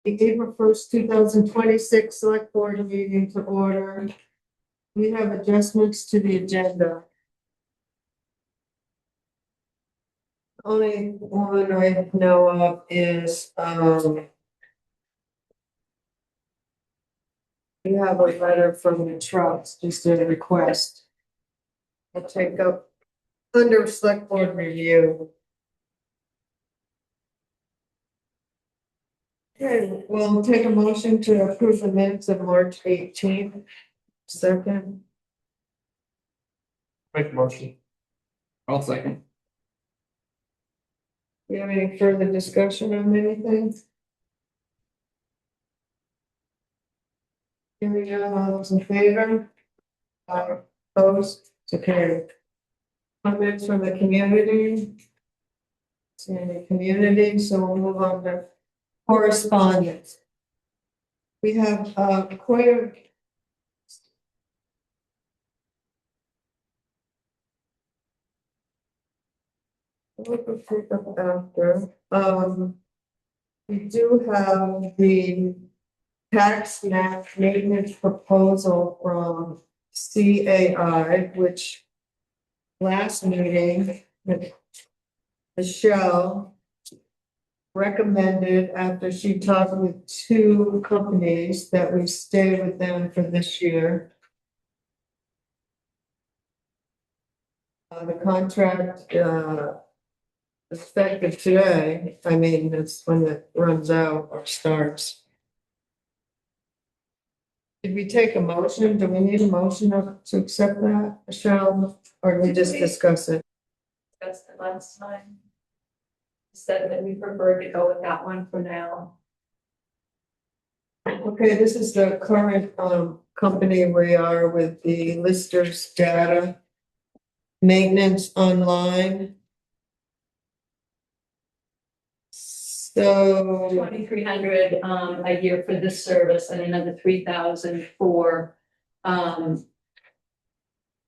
the April 1st, 2026 select board meeting to order. We have adjustments to the agenda. Only one I know of is, we have a letter from the trusts, just a request. I'll take up under select board review. Okay, we'll take a motion to approve the minutes of March 18th. Second, Make a motion. I'll second. do you have any further discussion on anything? Hearing none, all those in favor? Opposed, so carried. Comments from the community? See any community, so we'll move on to correspondence. We have quite a. After, we do have the tax map maintenance proposal from CAI, which last meeting, Michelle recommended after she talked with two companies that we stay with them for this year. The contract, effective today, I mean, that's when it runs out or starts. Did we take a motion? Do we need a motion to accept that, Michelle, or did we just discuss it? Discussed it last time. Said that we prefer to go with that one for now. Okay, this is the current company we are with the listers data. Maintenance online. So 2,300 a year for this service and another 3,000 for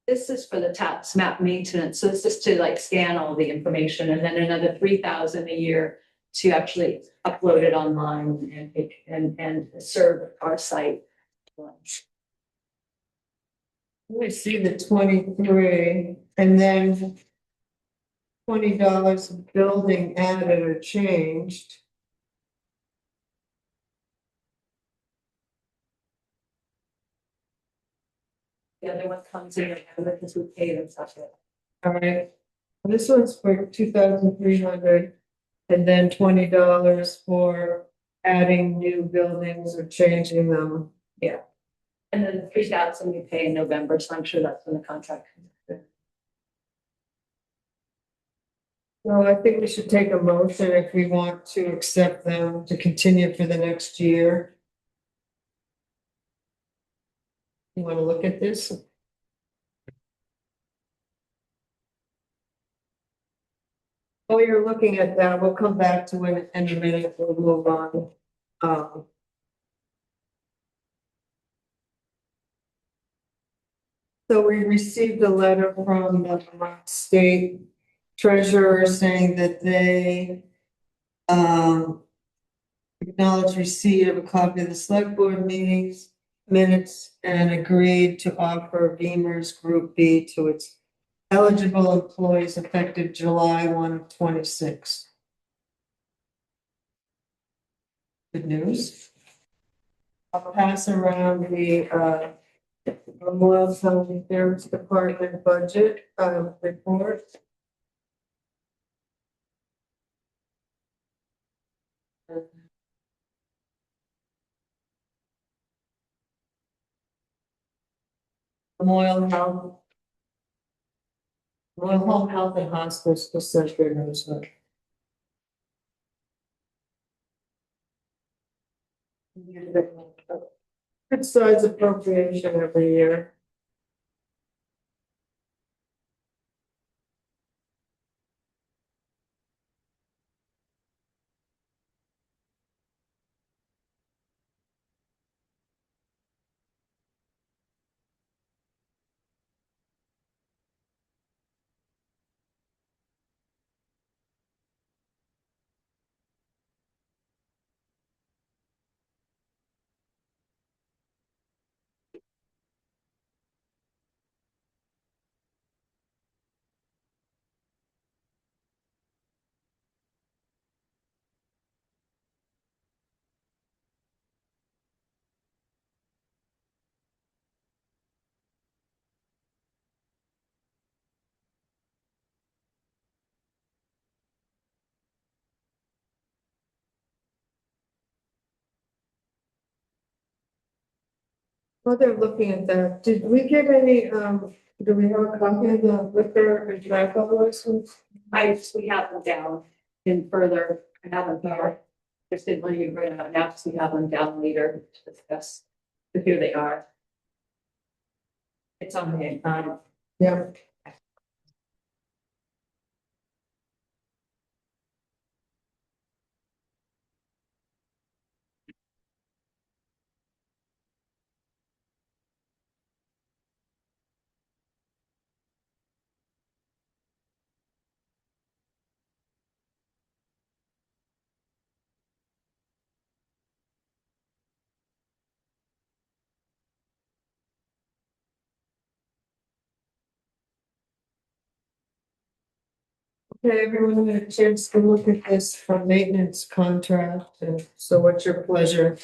this is for the tax map maintenance. So this is to like scan all the information, and then another 3,000 a year to actually upload it online and serve our site. we see the 23 and then $20 of building added or changed. The other one comes in because we pay them separate. All right, this one's for 2,300 and then $20 for adding new buildings or changing them. And then the 3,000 we pay in November, so I'm sure that's when the contract comes. So I think we should take a motion if we want to accept them to continue for the next year. You want to look at this? Oh, you're looking at that. We'll come back to it in a minute. We'll move on. So we received a letter from the Vermont State Treasurer saying that they acknowledge receipt of a copy of the select board meetings minutes and agreed to offer Beamer's Group B to its eligible employees effective July 1 of 26. Good news. I'll pass around the Memorial County Sheriff's Department budget report. Memorial Health. Memorial Home Health and Hospice Center knows that. Good size appropriation every year. While they're looking at that, did we get any, do we have a copy of the liquor and tobacco license? We have them down in further, I have them here. Just didn't want you to bring it out now, because we have them down later to discuss who they are. It's on the, Yeah. Okay, everyone had a chance to look at this from maintenance contract, and so what's your pleasure?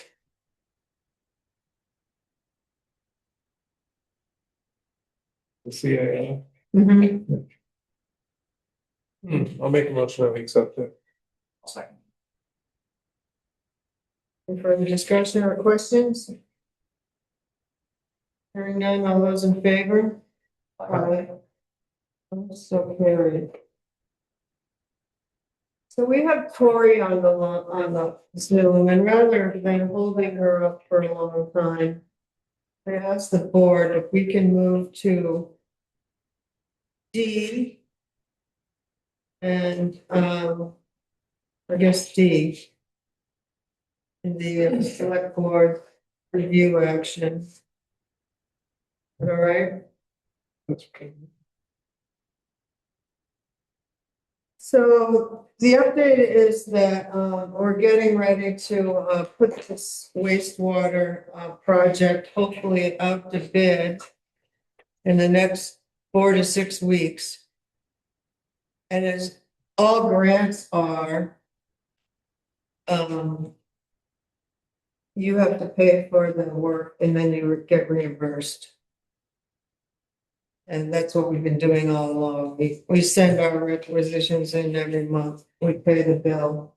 The CIA. Mm-hmm. I'll make a motion that we accept it. Second. Any further discussion or questions? Hearing none, all those in favor? Aye. So carried. So we have Tori on the Zoom, and rather than holding her up for a long time, I asked the board if we can move to D. And, I guess D. In the select board review action. All right, That's okay. so the update is that, we're getting ready to, put this wastewater, project hopefully out to bid in the next 4 to 6 weeks. And as all grants are, you have to pay for the work and then you get reimbursed. And that's what we've been doing all along. We send our requisitions in every month. We pay the bill.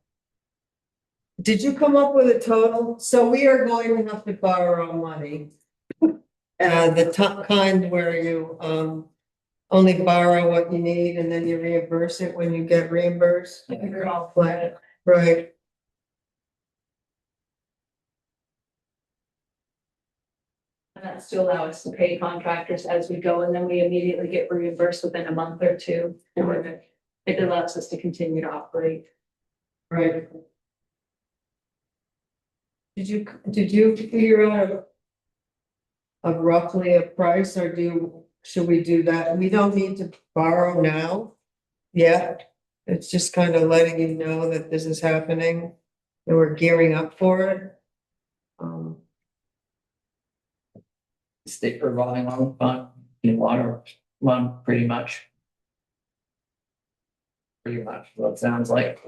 Did you come up with a total? So we are going to have to borrow money. The top kind where you, only borrow what you need and then you reimburse it when you get reimbursed. you're all flat. Right. And that's to allow us to pay contractors as we go, and then we immediately get reimbursed within a month or two. It allows us to continue to operate. Right. Did you figure out a roughly a price, or should we do that? We don't need to borrow now yet. It's just kind of letting you know that this is happening and we're gearing up for it. State revolving loan fund, in water one, pretty much. Pretty much what it sounds like.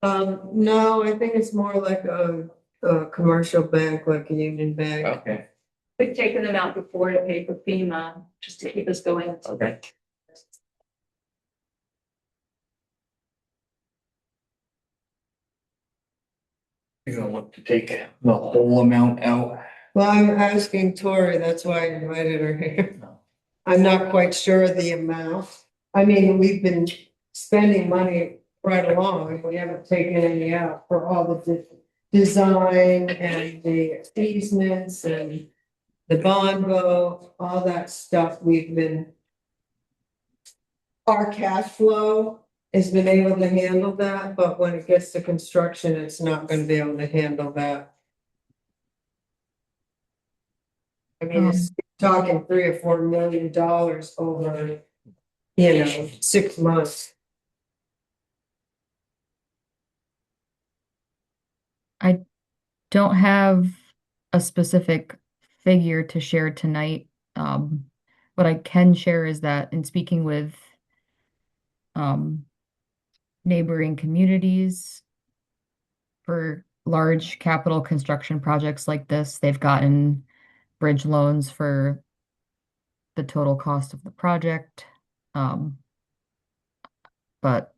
No, I think it's more like a commercial bank, like a Union Bank. Okay, We've taken them out before to pay for FEMA, just to keep us going. okay. You're gonna look to take the whole amount out. Well, I'm asking Tori, that's why I invited her here. I'm not quite sure of the amount. I mean, we've been spending money right along, and we haven't taken any out for all the design and the easements and the bond vote, all that stuff we've been. Our cash flow has been able to handle that, but when it gets to construction, it's not gonna be able to handle that. I mean, it's talking $3 or $4 million over, 6 months. Don't have a specific figure to share tonight. What I can share is that in speaking with um, neighboring communities for large capital construction projects like this, they've gotten bridge loans for the total cost of the project. But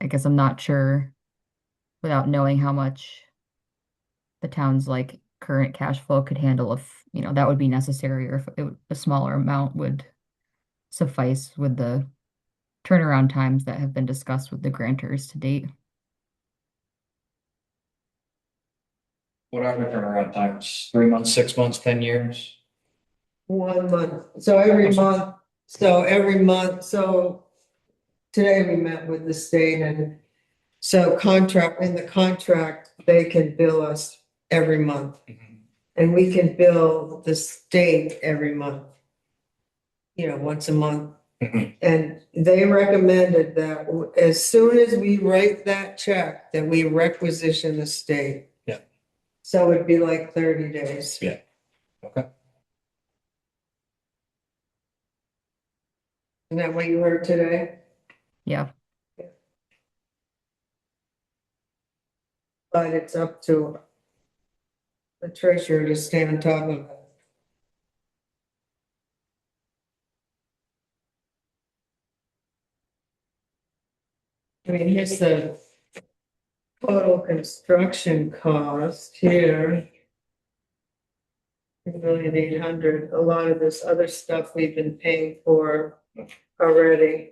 I guess I'm not sure without knowing how much the town's like current cash flow could handle if, that would be necessary, or if a smaller amount would suffice with the turnaround times that have been discussed with the grantors to date. What are the turnaround times? 3 months, 6 months, 10 years? 1 month, so every month, so today we met with the state and so in the contract, they can bill us every month. And we can bill the state every month. Once a month. And they recommended that as soon as we write that check, that we requisition the state. Yeah. So it'd be like 30 days. Yeah. Okay. Isn't that what you heard today? Yeah. But it's up to the treasurer to stay on top of it. I mean, here's the total construction cost here. 3,800,000. A lot of this other stuff we've been paying for already.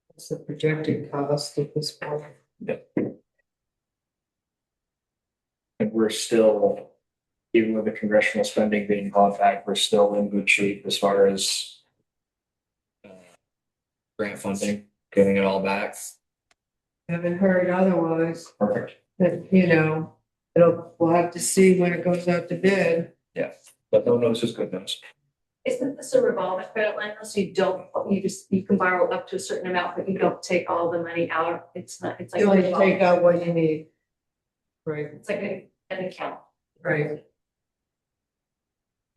What's the projected cost at this point? And we're still, even with the congressional spending being caught back, we're still in good shape as far as grant funding, getting it all back. Haven't heard otherwise, Perfect. but we'll have to see when it goes out to bid. But no news is good news. Isn't this a revolving credit line, so you can borrow up to a certain amount, but you don't take all the money out, it's like. You only take out what you need. Right, It's like an account. right.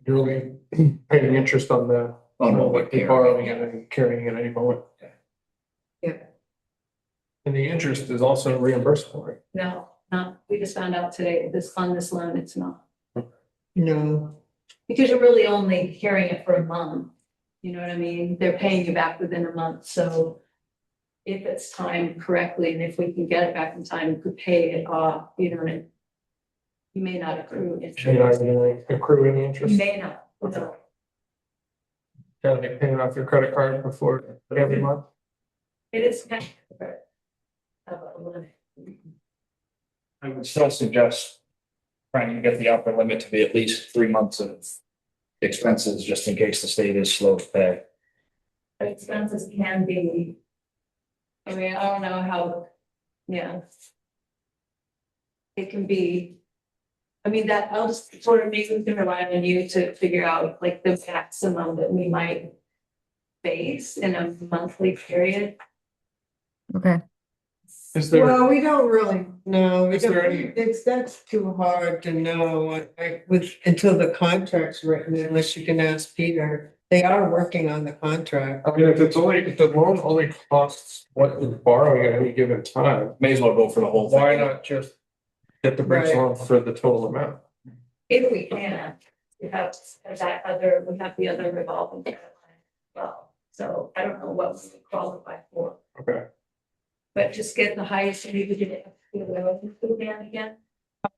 You're only paying interest on the, Oh, no, what the borrowing it and carrying it any moment. Yeah. And the interest is also reimbursable, right? No, we just found out today, this loan, it's not. No, Because you're really only carrying it for a month, you know what I mean? They're paying you back within a month, so if it's timed correctly and if we can get it back in time, we could pay it off, you may not accrue So you're not interest. going to accrue any You interest. may not, no. Kind of like paying off your credit card before every month. It is kind of. I would still suggest trying to get the upper limit to be at least 3 months of expenses, just in case the state is slow to pay. Expenses can be. I mean, I don't know how, yeah. It can be. I mean, that, I'll just sort of make them rely on you to figure out like the maximum that we might face in a monthly period. Okay. Is there, well, we don't really know. Is there any- That's too hard to know until the contract's written, unless you can ask Peter. They are working on the contract. I mean, if the loan only costs what you're borrowing at any given time, May as well go for the whole thing. why not just get the bridge Right. loan for the total amount? If we can, we have the other revolving credit line as well. So I don't know what we would qualify for, Okay. but just get the highest and we could get it again.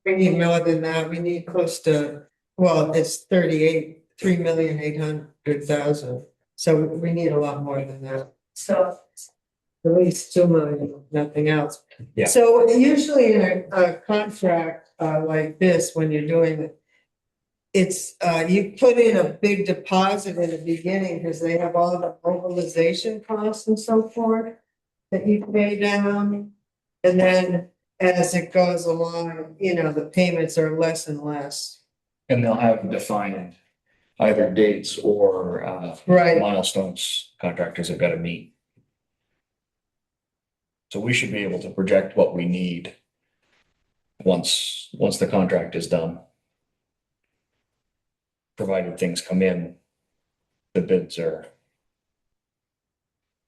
We need more than that. We need close to, well, it's 3,800,000. So we need a lot more than that. So At least 2 million, nothing else. Yeah. So usually in a contract like this, when you're doing it, it's you put in a big deposit in the beginning because they have all the mobilization costs and so forth that you pay down. And then as it goes along, the payments are less and less. And they'll have defined either dates or Right. milestones contractors have got to meet. So we should be able to project what we need once the contract is done. Provided things come in, the bids are,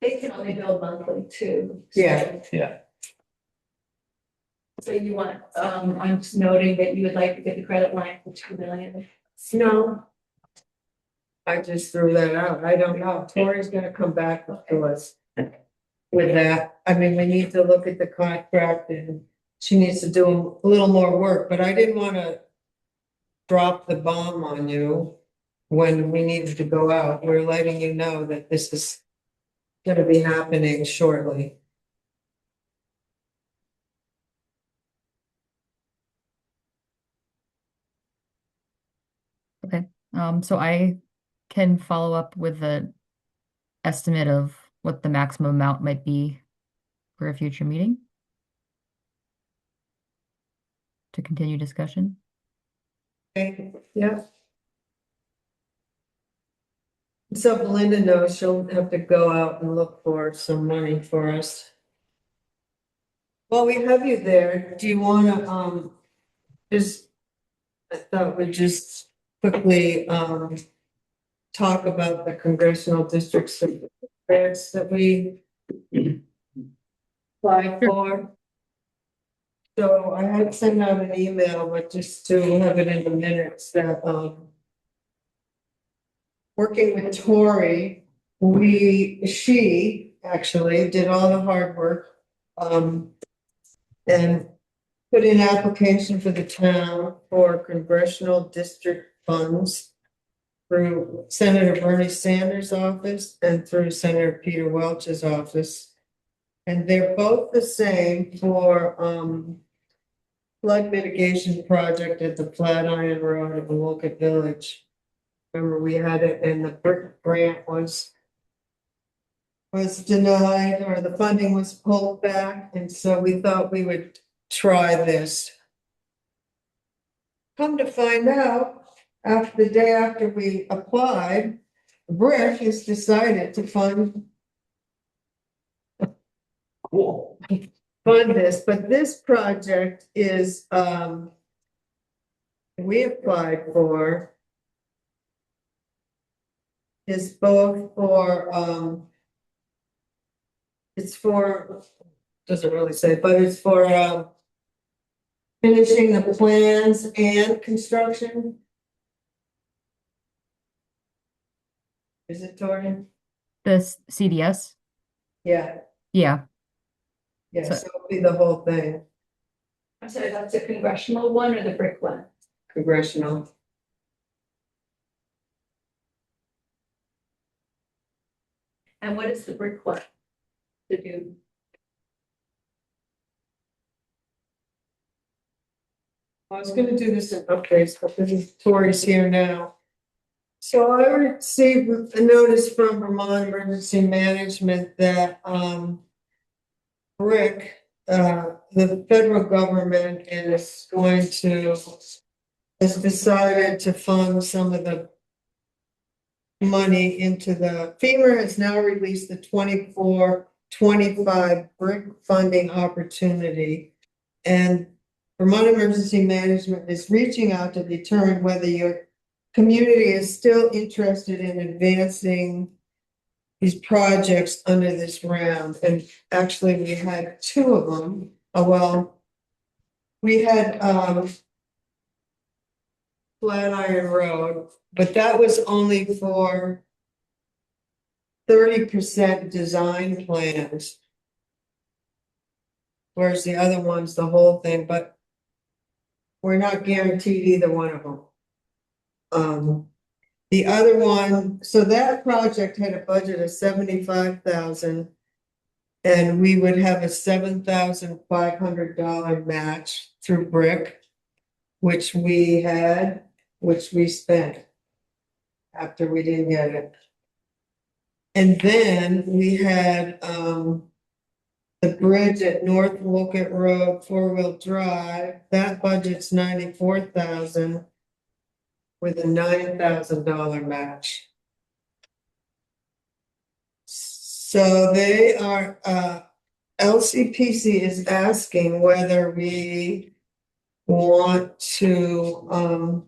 they can only build monthly too. Yeah. yeah. So you want, I'm just noting that you would like to get the credit line for 2 million. No. I just threw that out. I don't know. Tori's gonna come back to us with that. I mean, we need to look at the contract and she needs to do a little more work, but I didn't wanna drop the bomb on you when we needed to go out. We're letting you know that this is gonna be happening shortly. Okay, so I can follow up with the estimate of what the maximum amount might be for a future meeting to continue discussion. Okay, yeah. So Belinda knows she'll have to go out and look for some money for us. While we have you there, do you wanna, just, I thought we'd just quickly, talk about the congressional districts grants that we applied for. So I had sent out an email, but just to have it in the minutes that, working with Tori, she actually did all the hard work. And put in application for the town for congressional district funds through Senator Bernie Sanders' office and through Senator Peter Welch's office. And they're both the same for, flood mitigation project at the Flatiron Road in Wolcott Village. Remember, we had it and the brick grant was denied, or the funding was pulled back, and so we thought we would try this. Come to find out, after the day after we applied, Brick has decided to fund Cool. this, but this project is, we applied for is both for, it's for, doesn't really say, but it's for, finishing the plans and construction. Is it, Tori? This CDS, Yeah, yeah, yeah, So- so it'll be the whole thing, I'm sorry, that's a congressional one or the brick one? congressional. And what is the brick one to do? I was gonna do this in updates, but this is Tori's here now. So I received a notice from Vermont Emergency Management that, Rick, the federal government is going to, has decided to fund some of the money into the, FEMA has now released the 24-25 brick funding opportunity. And Vermont Emergency Management is reaching out to determine whether your community is still interested in advancing these projects under this round. And actually, we had two of them. We had, Flatiron Road, but that was only for 30% design plans. Whereas the other one's the whole thing, but we're not guaranteed either one of them. The other one, so that project had a budget of 75,000. And we would have a $7,500 match through BRIC, which we spent after we didn't get it. And then we had, the bridge at North Wolcott Road, 4-wheel drive, that budget's 94,000 with a $9,000 match. So they are, LCPC is asking whether we want to,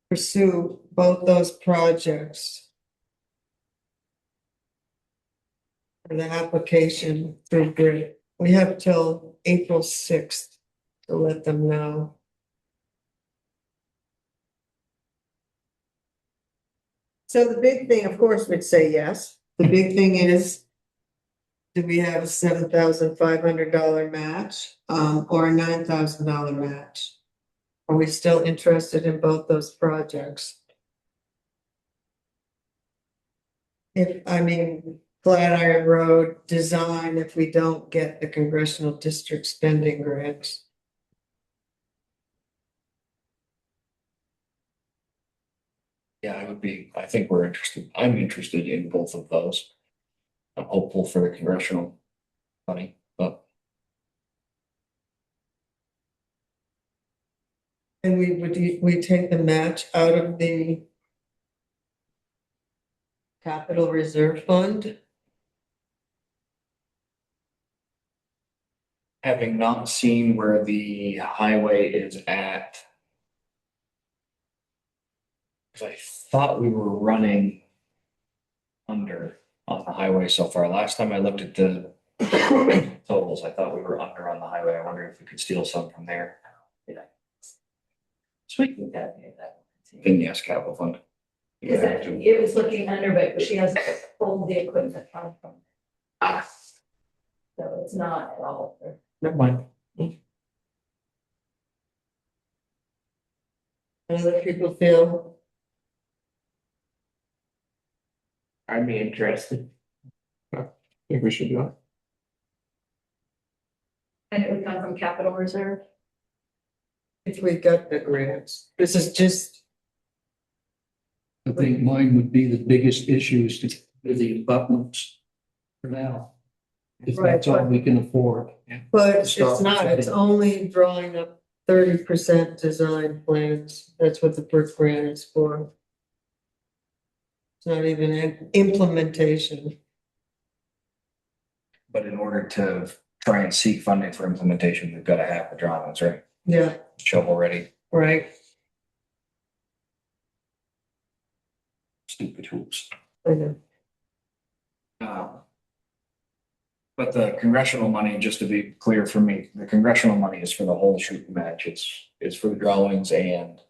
pursue both those projects. For the application through GRID. We have till April 6th to let them know. So the big thing, of course, we'd say yes. The big thing is do we have a $7,500 match, or a $9,000 match? Are we still interested in both those projects? If, I mean, Flatiron Road design, if we don't get the congressional district spending grants. Yeah, I think I'm interested in both of those. I'm hopeful for the congressional money, but And we take the match out of the capital reserve fund? having not seen where the highway is at. Cause I thought we were running under on the highway so far. Last time I looked at the totals, I thought we were under on the highway. I wonder if we could steal some from there. Sweet. And yes, capital fund. Is that, it was looking under, but she hasn't pulled the equipment from. So it's not at all. Never mind. Other people feel, I'd be interested. I think we should do it. And it would come from capital reserve. if we got the grants, this is just, I think mine would be the biggest issues to with the abutments for now. If that's all we can afford. but it's Stop not, it's setting. only drawing up 30% design plans. That's what the brick grant is for. It's not even an implementation. But in order to try and seek funding for implementation, we've got to have the drawings, right? Yeah, Shovel ready, right. stupid hoops. I know. But the congressional money, just to be clear for me, the congressional money is for the whole shooting match. It's for the drawings and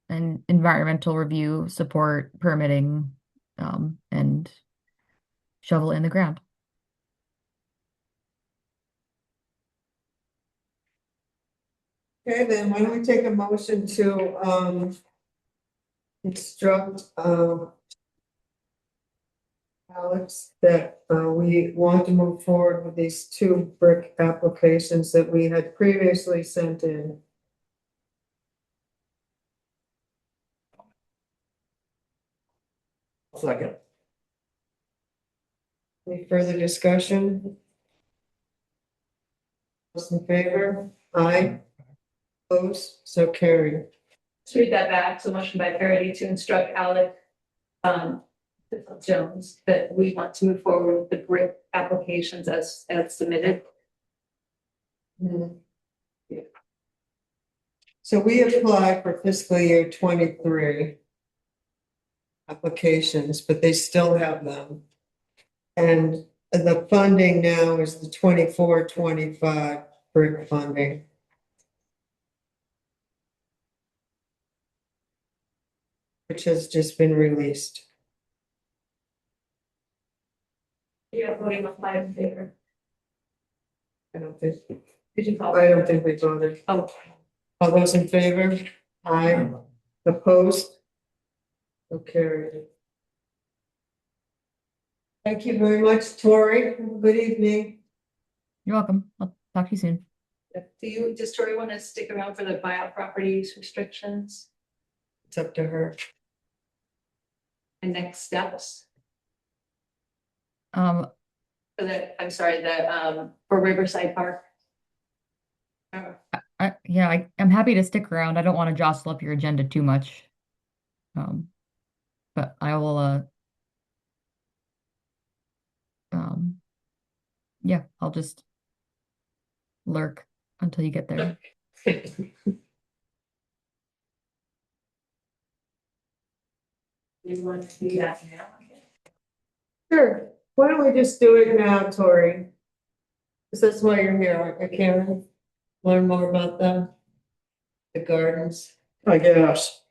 And environmental review, support, permitting, and shovel in the ground. Okay, then why don't we take a motion to, instruct, Alex, that, we want to move forward with these two brick applications that we had previously sent in. Second. Any further discussion? Those in favor? Aye. Opposed? So carried. Let's read that back. So motion by Parity to instruct Alec, Jones, that we want to move forward with the brick applications as submitted. Yeah. So we applied for fiscal year 23 applications, but they still have them. And the funding now is the 24-25 brick funding. Which has just been released. Yeah, voting on 5 in favor. I don't think, Did you call? I don't think we voted. Oh, All those in favor? Aye. Opposed? So carried. Thank you very much, Tori. Good evening. You're welcome. I'll talk to you soon. does Tori want to stick around for the buyout property use restrictions It's up to her. and next steps? Um, For the, I'm sorry, for Riverside Park? I'm happy to stick around. I don't want to jostle up your agenda too much. But I will, yeah, I'll just lurk until you get there. You want to do that now? Sure. Why don't we just do it now, Tori? Because that's why you're here, aren't you, Karen? Learn more about them. The gardens. I guess.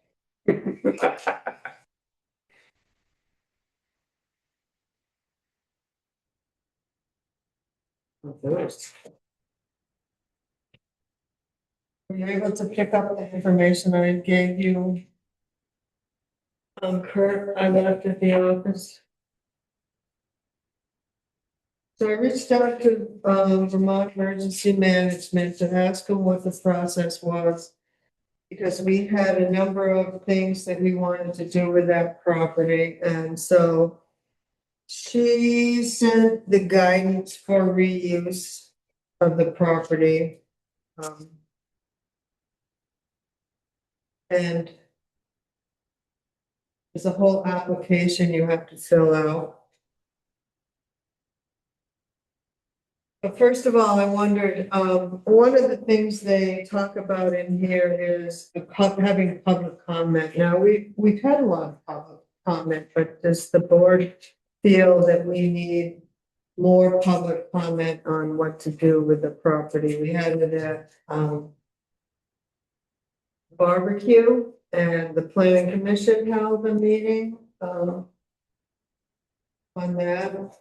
Were you able to pick up the information I gave you? Kurt, I left at the office. So I reached out to, Vermont Emergency Management to ask them what the process was. Because we had a number of things that we wanted to do with that property, and so. She sent the guidance for reuse of the property. um, And there's a whole application you have to fill out. But first of all, I wondered, one of the things they talk about in here is having public comment. Now, we've had a lot of public comment, but does the board feel that we need more public comment on what to do with the property? We had it at, barbecue, and the planning commission held a meeting, on that.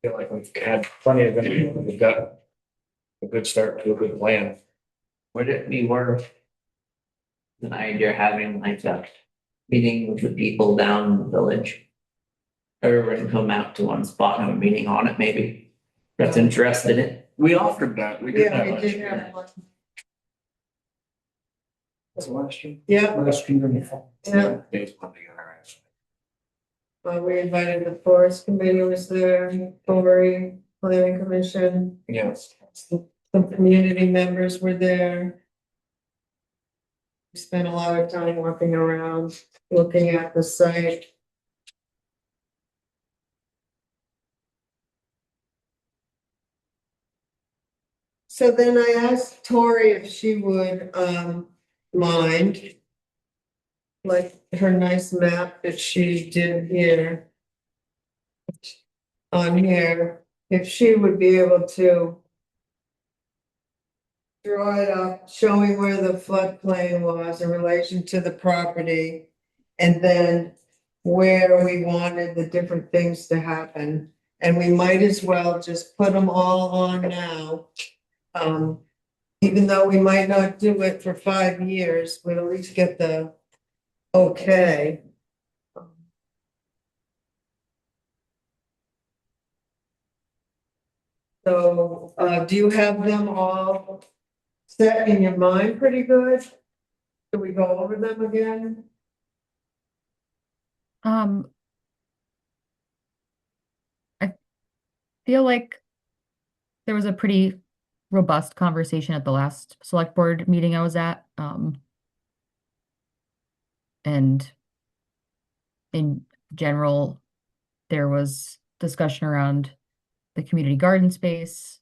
Feel like we've had plenty of, we've got a good start to a good plan. Would it be worth an idea having like a meeting with the people down in the village? Everyone come out to one spot, have a meeting on it, maybe, that's interested in it. We offered that, we did Yeah, that we last did year. have one. Was it last year? Yeah, Last year in the fall. yeah. Days put together, right? We invited the forest committee was there, Tory, planning commission, Yes. some community members were there. We spent a lot of time walking around, looking at the site. So then I asked Tori if she would, mind. Like her nice map that she did here. On here, if she would be able to. Draw it up, showing where the floodplain was in relation to the property. And then where we wanted the different things to happen. And we might as well just put them all on now. Even though we might not do it for 5 years, we'll at least get the okay. So, do you have them all set in your mind pretty good? Do we go over them again? I feel like there was a pretty robust conversation at the last select board meeting I was at. And in general, there was discussion around the community garden space,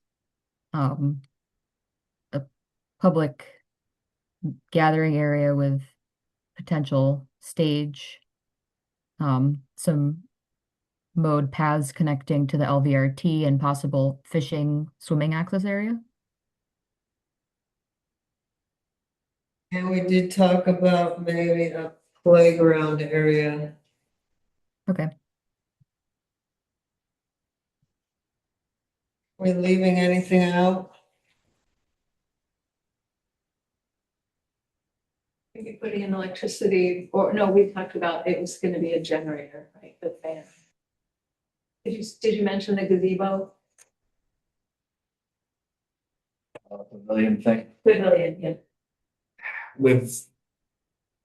a public gathering area with potential stage, some mode paths connecting to the LVRT and possible fishing, swimming access area. And we did talk about maybe a playground area. Okay. We leaving anything out? Maybe putting in electricity, or no, we talked about it was gonna be a generator, right, the fan. Did you mention the gazebo? Pavilion thing. Pavilion, yeah. With,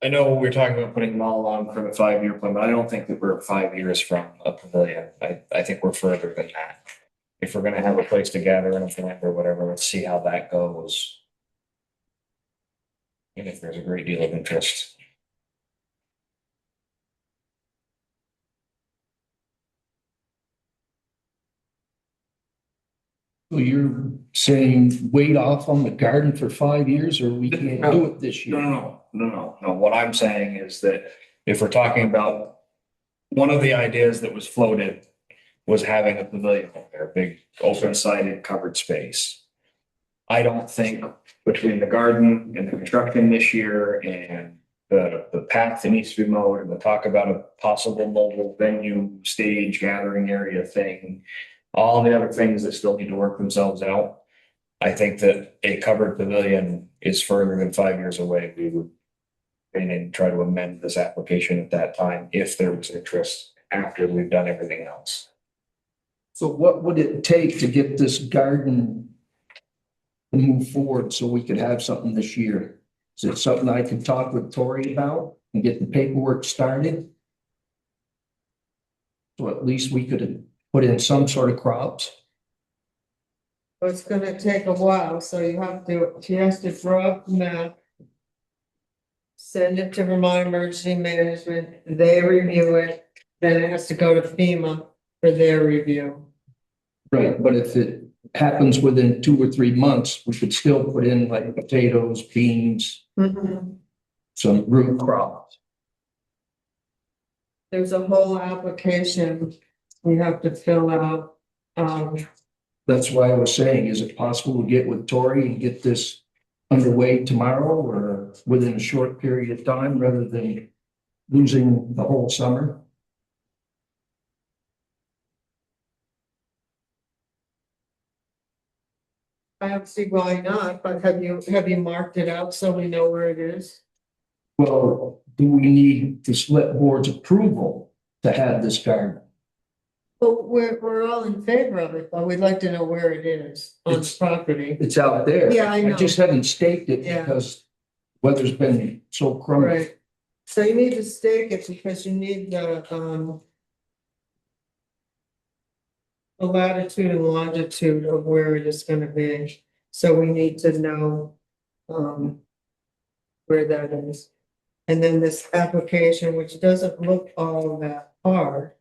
I know we're talking about putting them all on for the 5-year plan, but I don't think that we're 5 years from a pavilion. I think we're further than that. If we're gonna have a place to gather in a event or whatever, let's see how that goes. And if there's a great deal of interest. So you're saying wait off on the garden for 5 years, or we can't do it this No, year? no. What I'm saying is that if we're talking about, one of the ideas that was floated was having a pavilion up there, a big open sided covered space. I don't think between the garden and the construction this year and the path that needs to be mowed and the talk about a possible mobile venue, stage, gathering area thing, all the other things that still need to work themselves out. I think that a covered pavilion is further than 5 years away. We would and try to amend this application at that time if there was interest after we've done everything else. So what would it take to get this garden to move forward so we could have something this year? Is it something I can talk with Tori about and get the paperwork started? So at least we could put in some sort of crops. It's gonna take a while, so she has to draw up the map. Send it to Vermont Emergency Management, they review it, then it has to go to FEMA for their review. Right, but if it happens within 2 or 3 months, we could still put in like potatoes, beans, some root crops. There's a whole application you have to fill out. That's why I was saying, is it possible to get with Tori and get this underway tomorrow or within a short period of time rather than losing the whole summer? I don't see why not, but have you marked it out so we know where it is? Well, do we need the select board's approval to have this garden? Well, we're all in favor of it, but we'd like to know where it is on the It's- property. It's out there. Yeah, I know. just haven't staked it Yeah. because weather's been so crummy. Right, so you need to stake it because you need the latitude and longitude of where it is gonna be, so we need to know where that is. And then this application, which doesn't look all that hard.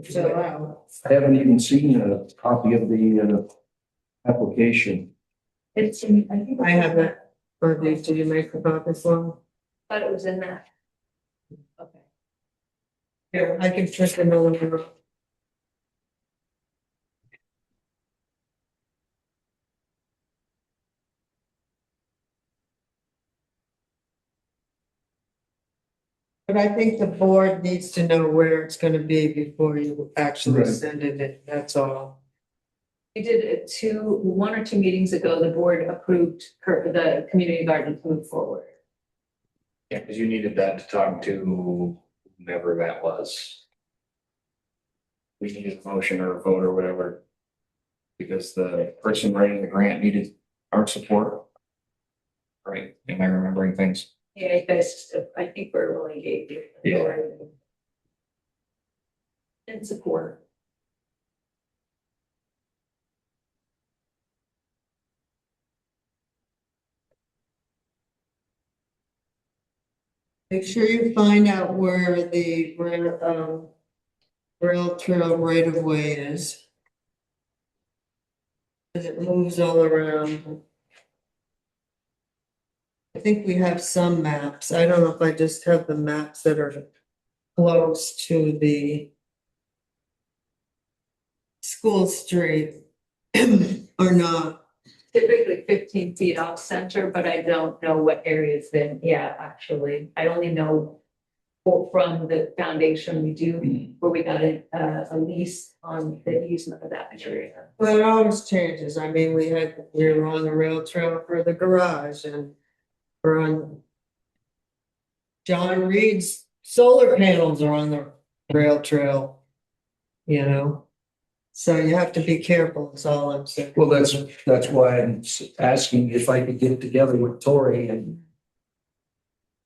to fill out. I haven't even seen a copy of the application. It's in, I think. I have it, or did you make the copies one? Thought it was in that. Okay. Here, I can print another one. But I think the board needs to know where it's gonna be before you actually Right. send it in, that's all. We did it one or two meetings ago, the board approved the community garden to move forward. Yeah, because you needed that to talk to whomever that was. We needed a motion or a vote or whatever. Because the person writing the grant needed our support. Right, am I remembering things? Yeah, you guys, I think we're really engaged. Yeah. And support. Make sure you find out where the rail trail right of way is. Cause it moves all around. I think we have some maps. I don't know if I just have the maps that are close to the school street or not. Typically 15 feet off center, but I don't know what areas then, yeah, actually, I only know from the foundation we do, where we got a lease on the easement of that area. Well, it always changes. I mean, we were on the rail trail for the garage and we're on John Reed's solar panels are on the rail trail, you know? So you have to be careful, that's all I'm saying. Well, that's why I'm asking if I could get together with Tori and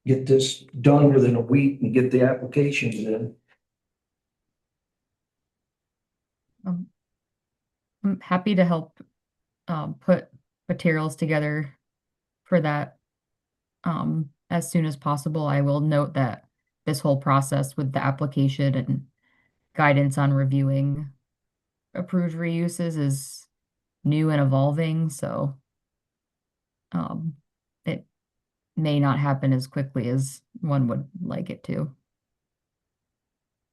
get this done within a week and get the applications in. I'm happy to help put materials together for that as soon as possible. I will note that this whole process with the application and guidance on reviewing approved reuses is new and evolving, so it may not happen as quickly as one would like it to.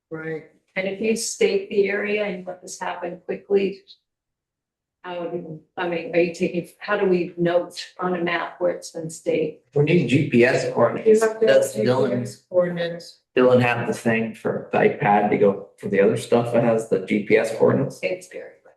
Right. And if you state the area and let this happen quickly, are you taking, how do we note on a map where it's been staked? We need GPS You coordinates. have to have Does Dylan GPS coordinates. have the thing for the iPad to go for the other stuff that has the GPS coordinates? It's very rare.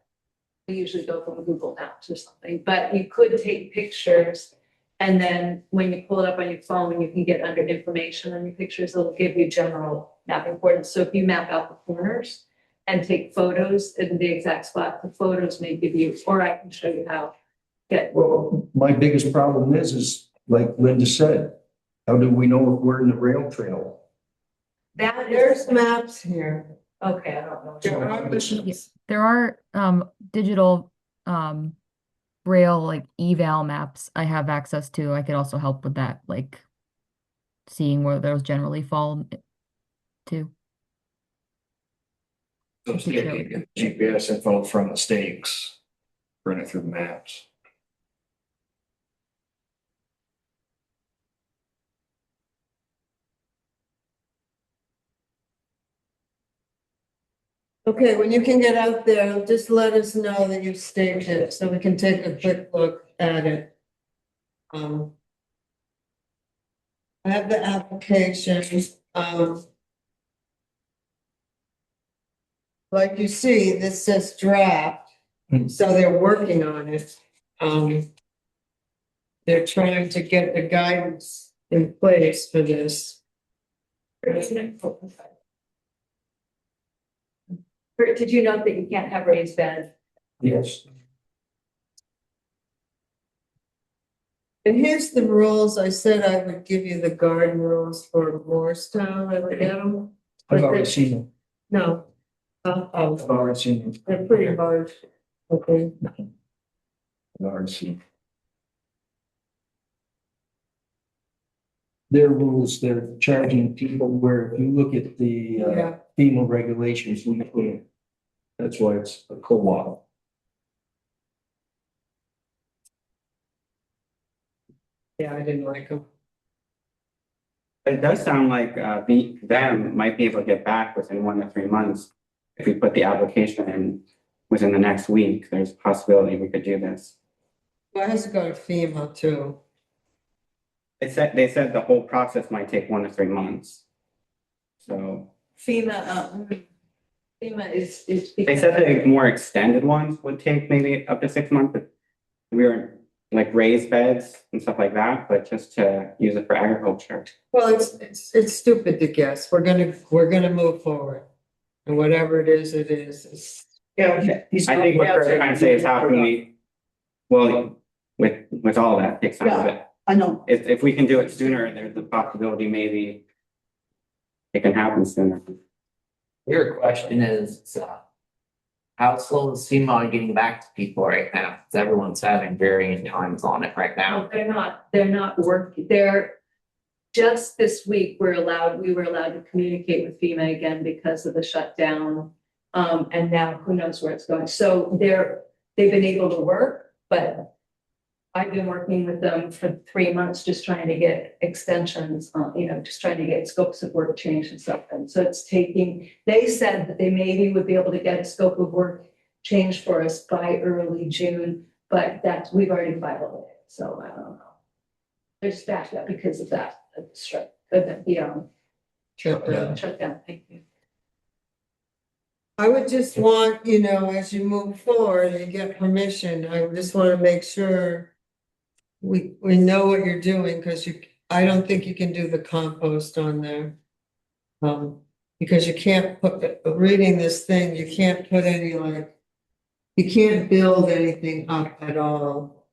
We usually go from Google Maps or something, but you could take pictures. And then when you pull it up on your phone, you can get under information on your pictures, it'll give you general mapping coordinates. So if you map out the corners and take photos in the exact spot, the photos may give you, or I can show you how. Well, my biggest problem is like Linda said, how do we know if we're in the rail trail? That There's is, maps here. okay, I don't know. There are maps. There are digital rail like eval maps I have access to. I could also help with that, like seeing where those generally fall to. So see if you get GPS info from the stakes, run it through the maps. Okay, when you can get out there, just let us know that you've staked it, so we can take a quick look at it. I have the application, like you see, this says draft, so they're working on it. They're trying to get the guidance in place for this. Did you note that you can't have raised beds? Yes. And here's the rules. I said I would give you the garden rules for Morristown. I would get them. I've already seen them. No. I've already seen them. They're pretty hard. Okay. I've already seen them. Their rules, they're charging people where if you look at the Yeah. FEMA regulations, we can't. That's why it's a co-op. Yeah, I didn't like them. It does sound like them might be able to get back within 1 to 3 months. If we put the application in within the next week, there's a possibility we could do this. Well, it has to go to FEMA too. They said the whole process might take 1 to 3 months. So FEMA is. they said the more extended ones would take maybe up to 6 months, but we were like raised beds and stuff like that, but just to use it for agriculture. Well, it's stupid to guess. We're gonna move forward. And whatever it is, it is. Yeah. I think what we're trying to say is how can we, well, with all that takes time of it. I know. If we can do it sooner, there's a possibility maybe it can happen sooner. Your question is, how slow is FEMA on getting back to people right now? 'Cause everyone's having varying times on it right now. No, they're not working, just this week, we were allowed to communicate with FEMA again because of the shutdown. And now who knows where it's going. So they've been able to work, but I've been working with them for 3 months, just trying to get extensions, just trying to get scopes of work changed and stuff. And so they said that they maybe would be able to get a scope of work changed for us by early June, but we've already filed it. So I don't know. They're just backed up because of that, shutdown. Thank you. I would just want, as you move forward and get permission, I just want to make sure we know what you're doing, because I don't think you can do the compost on there. Because you can't reading this thing, you can't put any you can't build anything up at all.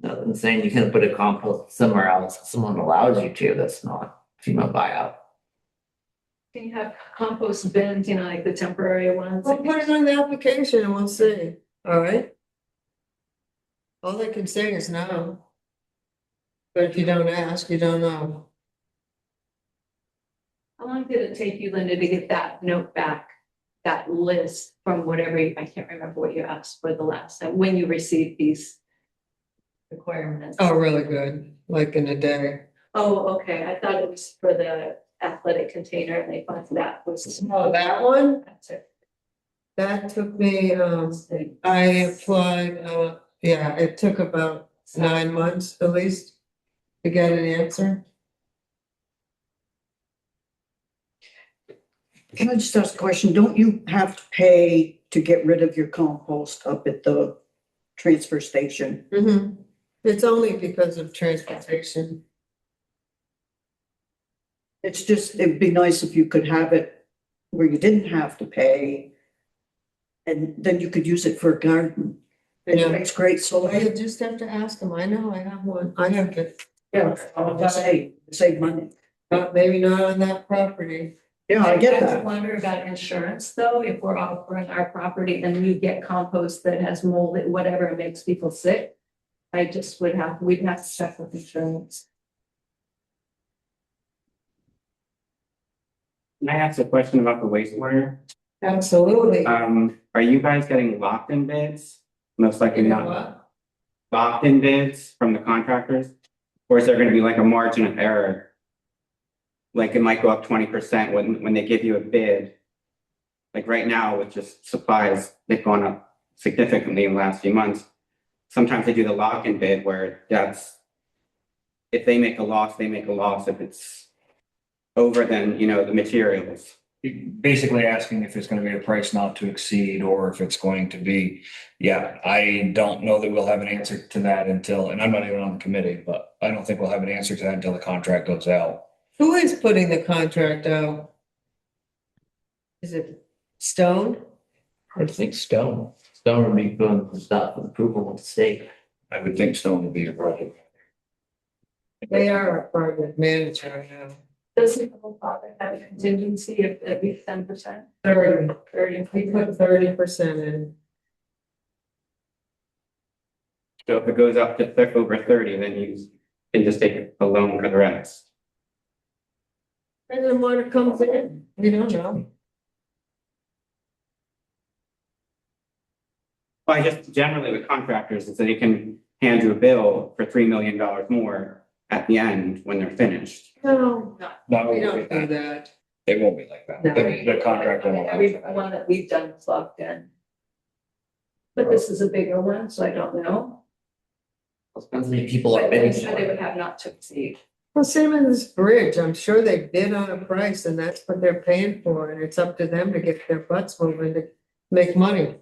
Nothing saying you can put a compost somewhere else. If someone allows you to, that's not FEMA buyout. Can you have compost bins, like the temporary ones? Well, put it on the application and we'll see, all right? All I can say is no. But if you don't ask, you don't know. How long did it take you, Linda, to get that note back? That list from whatever, I can't remember what you asked for the last time, when you received these requirements? Oh, really good, like in a day. Oh, okay, I thought it was for the athletic container and they thought that was. Oh, that one? That's it. That took me, I applied, yeah, it took about 9 months at least to get an answer. Can I just ask a question? Don't you have to pay to get rid of your compost up at the transfer station? Mm-hmm. It's only because of transportation. It's just, it'd be nice if you could have it where you didn't have to pay. And then you could use it for a garden. And Yeah. it makes great soil. I just have to ask them. I know I have one. I have it, Yeah, I'll just say, save money. but maybe not on that property. Yeah, I get I that. wonder about insurance though, if we're offering our property and you get compost that has mold, whatever, it makes people sick. I just we'd have to check with insurance. Can I ask a question about the wastewater? Absolutely. Are you guys getting locked-in bids? Most likely You know not. what? Locked-in bids from the contractors? Or is there gonna be like a margin of error? Like it might go up 20% when they give you a bid. Like right now with just supplies, they've gone up significantly in the last few months. Sometimes they do the lock-in bid where that's. If they make a loss, they make a loss. If it's over, then, the materials. You're basically asking if it's gonna be a price not to exceed or if it's going to be, yeah, I don't know that we'll have an answer to that until, and I'm not even on the committee, but I don't think we'll have an answer to that until the contract goes out. Who is putting the contract out? Is it Stone? I think Stone would be doing the stuff with approval of the state. I would think Stone would be a project. They are a private manager now. Doesn't the whole project have a contingency of at least 10%? 30. 30. We put 30% in. So if it goes up to over 30, then you can just take a loan for the rest. And then when it comes in, we don't know. Well, I just generally with contractors is that they can hand you a bill for $3 million more at the end when they're finished. No, No, we it won't don't be do that. that. It won't be like that. No. The contract won't allow Every for that. one that we've done is locked in. But this is a bigger one, so I don't know. Depends how many people are But they bidding said for they it. would have not to exceed. Well, same in this bridge. I'm sure they bid on a price and that's what they're paying for. And it's up to them to get their butts moving to make money.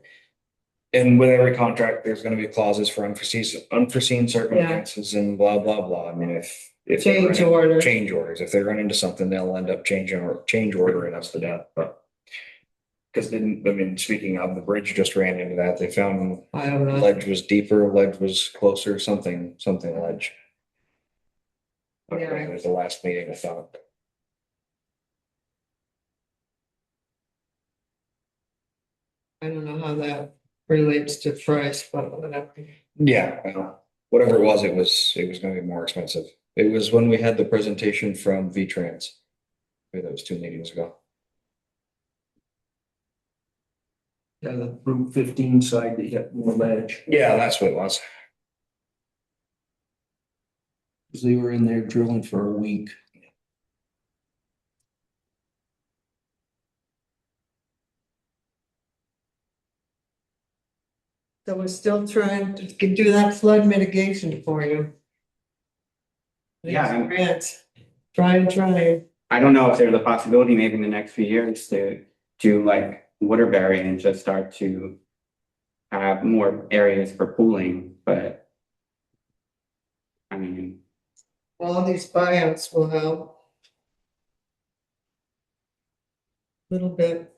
And with every contract, there's gonna be clauses for unforeseen circumstances and blah, blah, blah. I mean, if. they Change run in- order. Change orders. If they run into something, they'll end up change ordering us to death, but. Cause speaking of, the bridge just ran into that. They found I don't know. ledge was deeper, ledge was closer, something ledge. Okay, Yeah. it was the last meeting I thought. I don't know how that relates to price, but whatever. Yeah, well, whatever it was gonna be more expensive. It was when we had the presentation from V-Trans. Maybe that was 2 meetings ago. Yeah, the Route 15 side, they got more ledge, Yeah, that's what it was. because they were in there drilling for a week. So we're still trying to do that flood mitigation for you. Yeah, I'm- Grants. Try. I don't know if there's a possibility maybe in the next few years to do like Waterbury and just start to have more areas for pooling, but I mean, All these buyouts will help. Little bit.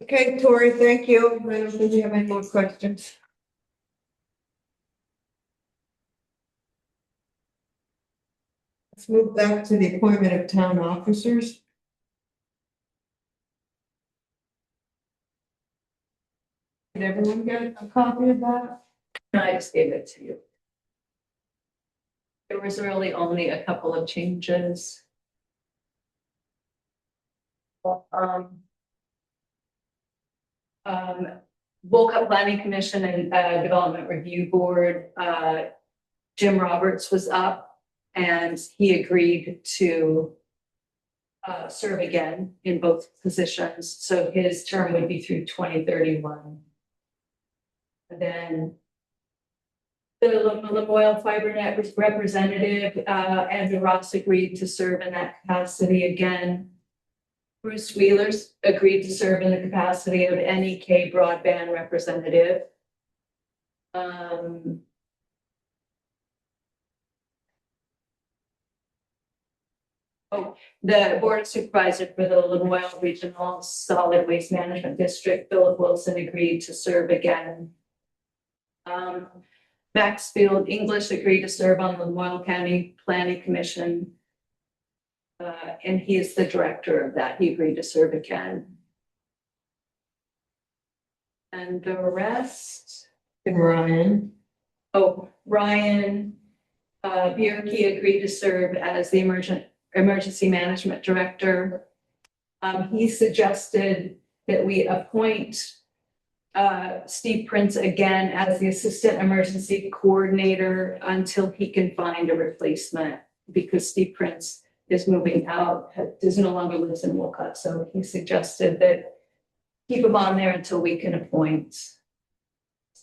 Okay, Tori, thank you. I don't think you have any more questions. Let's move back to the appointment of town officers. Did everyone get a copy of that? I just gave it to you. There was really only a couple of changes. Wolcott Planning Commission and Development Review Board, Jim Roberts was up and he agreed to serve again in both positions. So his term would be through 2031. And then the Lamoille FiberNet representative, Andrew Ross, agreed to serve in that capacity again. Bruce Wheeler's agreed to serve in the capacity of NEK broadband representative. The Board of Supervisors for the Lamoille Regional Solid Waste Management District, Philip Wilson, agreed to serve again. Maxfield English agreed to serve on the Lamoille County Planning Commission. And he is the director of that. He agreed to serve again. And the rest, And Ryan, Ryan Bierke agreed to serve as the emergency management director. He suggested that we appoint Steve Prince again as the assistant emergency coordinator until he can find a replacement, because Steve Prince is moving out, is no longer lives in Wolcott. So he suggested that keep him on there until we can appoint,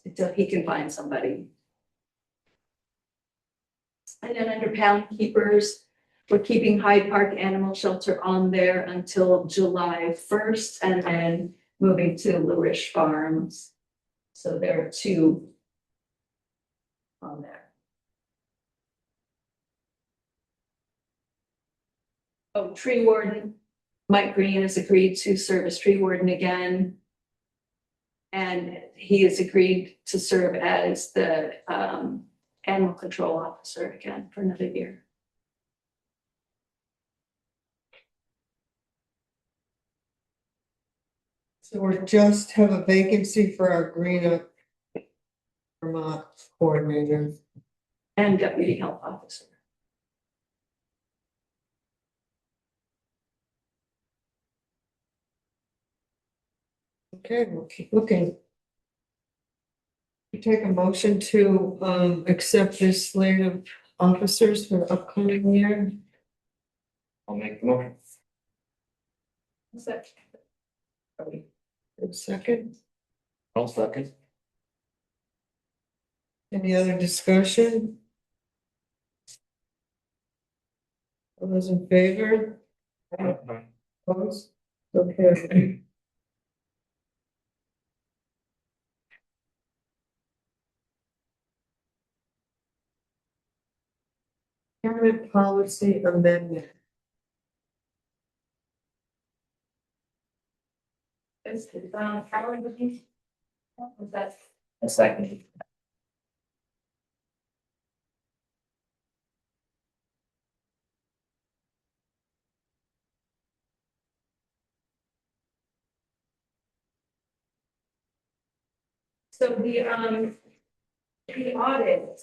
until he can find somebody. And then under Pound Keepers, we're keeping Hyde Park Animal Shelter on there until July 1st and then moving to Larish Farms. So there are 2 on there. Tree warden, Mike Green has agreed to serve as tree warden again. And he has agreed to serve as the animal control officer again for another year. so we just have a vacancy for our Green Up Vermont coordinator. And deputy health officer. Okay, we'll keep looking. We take a motion to accept this slate of officers for the upcoming year. I'll make the motion. A second, I'll second. any other discussion? All those in favor? Opposed? Okay. Government policy amendment. Was that? A second. So the audit.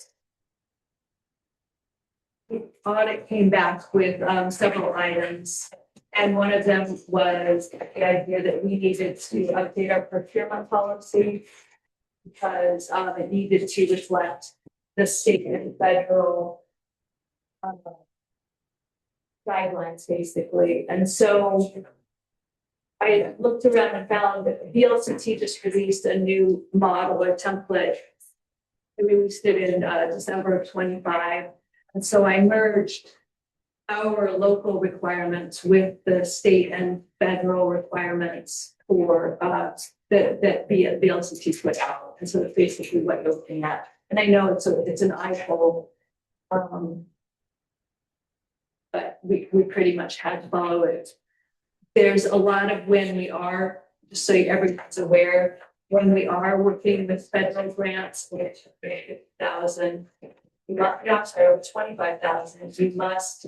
The audit came back with several items. And one of them was the idea that we needed to update our procurement policy. Because it needed to reflect the state and federal guidelines, basically. And so I looked around and found that the VLCT just released a new model or template. They released it in December of 25. And so I merged our local requirements with the state and federal requirements for that VLCT put out. And so that's basically what you're looking at. And I know it's an eyeful, but we pretty much had to follow it. There's a lot of when we are, just so everyone's aware, when we are working with federal grants, which 50,000, sorry, 25,000, we must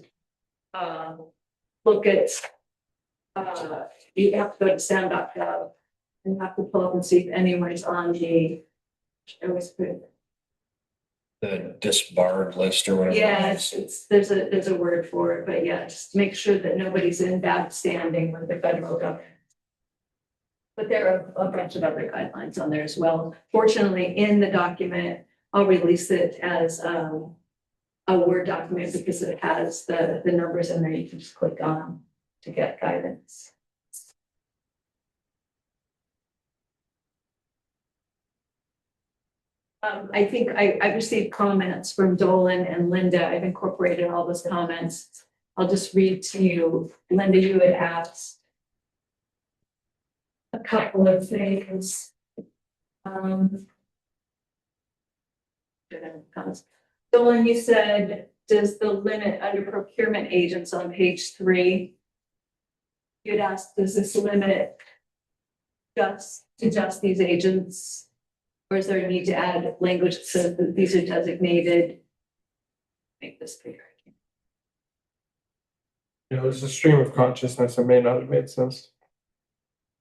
look at, you have to go to sound.gov and have to pull up and see if anyone's on the, it was good. The disbarred list or whatever. it Yeah, is. there's a word for it, but yeah, just make sure that nobody's in bad standing with the federal government. But there are a bunch of other guidelines on there as well. Fortunately, in the document, I'll release it as a Word document because it has the numbers in there. You can just click on to get guidance. I think I received comments from Dolan and Linda. I've incorporated all those comments. I'll just read to you. Linda, you had asked a couple of things. Dolan, you said, does the limit under procurement agents on page 3? You'd asked, does this limit just these agents? Or is there a need to add language that says that these are designated? Make this bigger. You know, there's a stream of consciousness. It may not have made sense.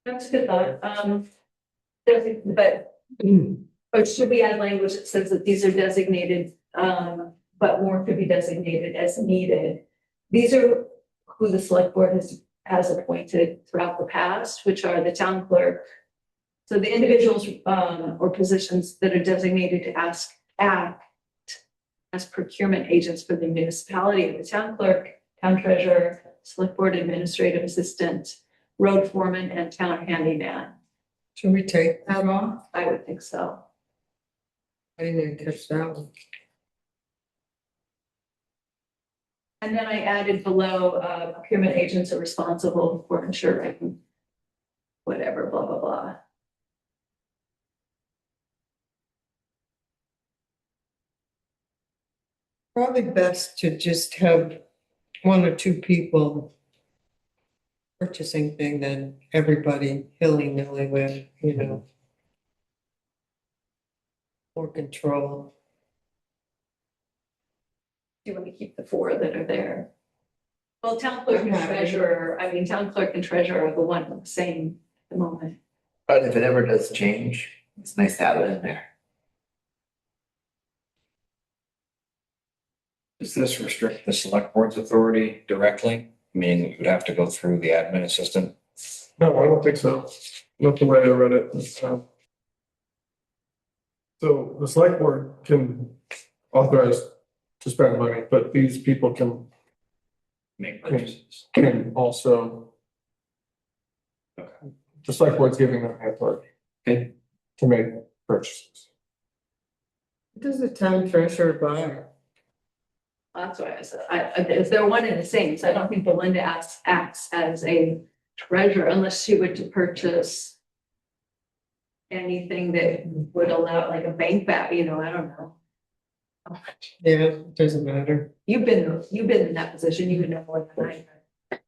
That's a good thought. Or should we add language that says that these are designated, but more could be designated as needed? These are who the select board has appointed throughout the past, which are the town clerk. So the individuals or positions that are designated to act as procurement agents for the municipality are the town clerk, town treasurer, select board administrative assistant, road foreman, and town handyman. Should we take that off? I would think so. I didn't catch that one. And then I added below, procurement agents are responsible for ensuring whatever, blah, blah, blah. Probably best to just have 1 or 2 people purchasing thing than everybody hilly-nilly with, you know. More control. Do you want to keep the 4 that are there? Well, town clerk and Okay. treasurer, town clerk and treasurer are the one same at the moment. But if it ever does change, it's nice to have it in there. Does this restrict the select board's authority directly? I mean, it would have to go through the admin assistant. No, I don't think so. Not the way I read it. So the select board can authorize to spend money, but these people can Make purchases. also. The select board's giving them the authority. Okay. To make purchases. What does the town treasurer buy? That's why I said, if they're one and the same, so I don't think Belinda acts as a treasurer unless she were to purchase anything that would allow, like a bank I don't know. Yeah, it doesn't matter. You've been in that position, you would know more than I.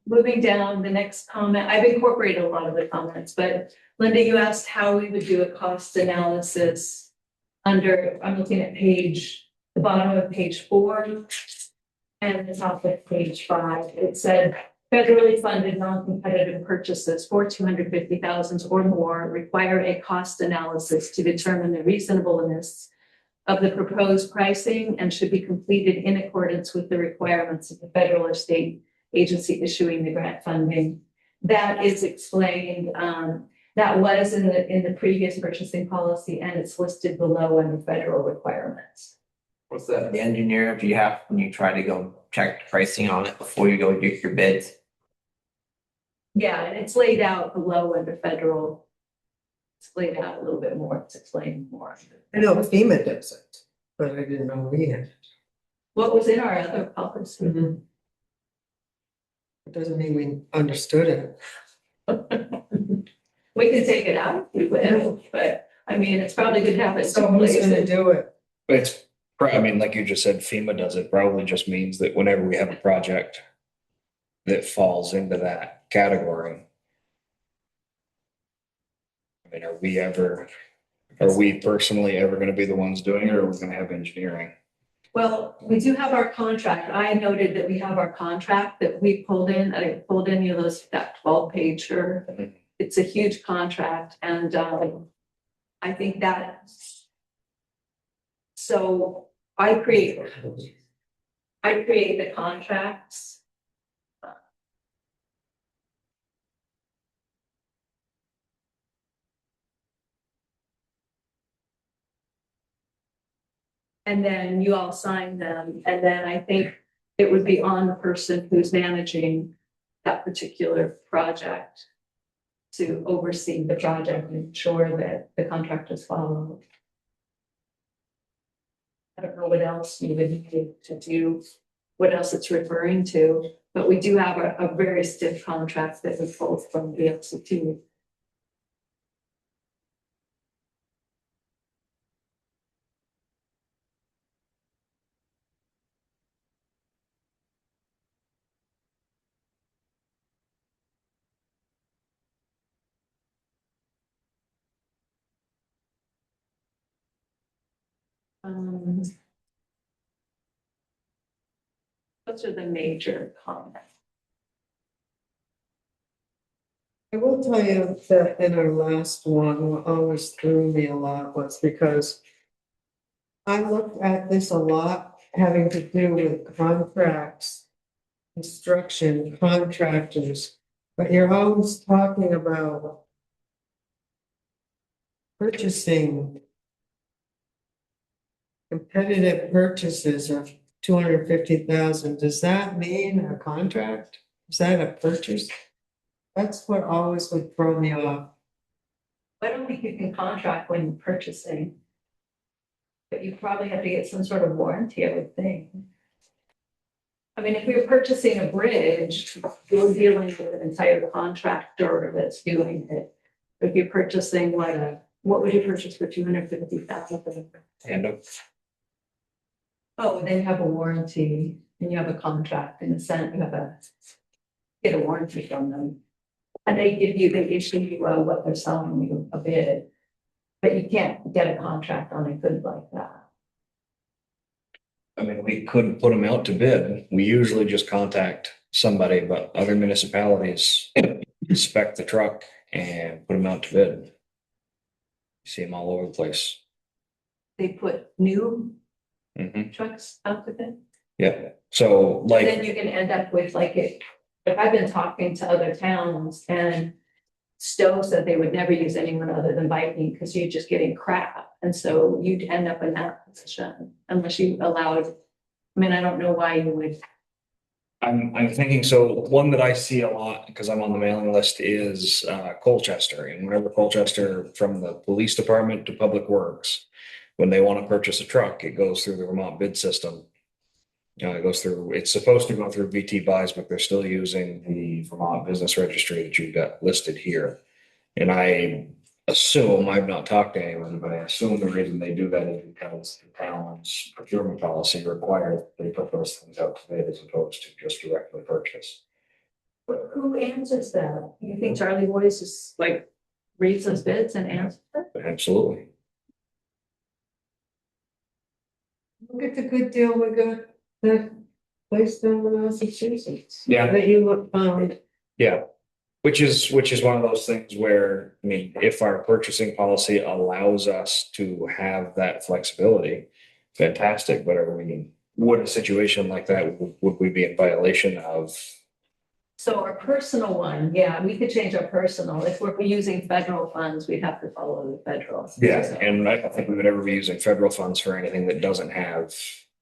Moving down, the next comment, I've incorporated a lot of the comments, but Linda, you asked how we would do a cost analysis under, I'm looking at the bottom of page 4 and the top of page 5. It said federally funded non-competitive purchases for 250,000 or more require a cost analysis to determine the reasonableness of the proposed pricing and should be completed in accordance with the requirements of the federal or state agency issuing the grant funding. That is explained, that was in the previous purchasing policy, and it's listed below under federal requirements. What's that? The engineer, if you have, when you try to go check the pricing on it before you go get your bids. Yeah, and it's laid out below under federal. It's laid out a little bit more, it's explained more. I know FEMA does it, but I didn't know we had. What was in our other policy? It doesn't mean we understood it. We can take it out if we will, but it's probably good to have it. So who's gonna do it? It's, like you just said, FEMA does it, probably just means that whenever we have a project that falls into that category. Are we personally ever gonna be the ones doing it, or are we gonna have engineering? Well, we do have our contract. I noted that we have our contract that we pulled in. I pulled in, that 12-pager it's a huge contract and, I think that. So I create the contracts. And then you all sign them, and then I think it would be on the person who's managing that particular project to oversee the project and ensure that the contract is followed. I don't know what else you would need to do, what else it's referring to, but we do have a very stiff contract that was pulled from the LCT. Those are the major comments. I will tell you that in our last one, what always threw me a lot was because I looked at this a lot having to do with contracts, construction, contractors, but you're always talking about purchasing competitive purchases of 250,000. Does that mean a contract? Is that a purchase? That's what always would throw me off. I don't think you can contract when you're purchasing. But you probably have to get some sort of warranty, I would think. I mean, if we were purchasing a bridge, you're dealing with an entire contractor that's doing it. If you're purchasing what would you purchase for 250,000? And Oh, and then you have a warranty and you have a contract in a sense, you have get a warranty from them. And they issue you what they're selling you a bid. But you can't get a contract on a good like that. I mean, we could put them out to bid. We usually just contact somebody, but other municipalities spec the truck and put them out to bid. You see them all over the place. They put new Mhm. trucks out with it. Yeah, so And like, then you can end up with if I've been talking to other towns and Stowe said they would never use anyone other than Viking because you're just getting crap. And so you'd end up in that position unless you allowed, I mean, I don't know why you would. I'm thinking, so one that I see a lot, because I'm on the mailing list, is Colchester. And whenever Colchester, from the police department to Public Works, when they want to purchase a truck, it goes through the Vermont bid system. It's supposed to go through VT buys, but they're still using the Vermont Business Registry that you've got listed here. And I assume, I've not talked to anyone, but I assume the reason they do that is because the town's procurement policy requires they put those things out to bid as opposed to just directly purchase. But who answers that? You think Charlie Boyce just reads those bids and answers it? Absolutely. Look at the good deal we got that place down in Massachusetts. Yeah. That you found. Yeah. Which is one of those things where, I mean, if our purchasing policy allows us to have that flexibility, fantastic, but would a situation like that, would we be in violation of? So our personal one, yeah, we could change our personal. If we're using federal funds, we'd have to follow the federal. Yeah, and I don't think we would ever be using federal funds for anything that doesn't have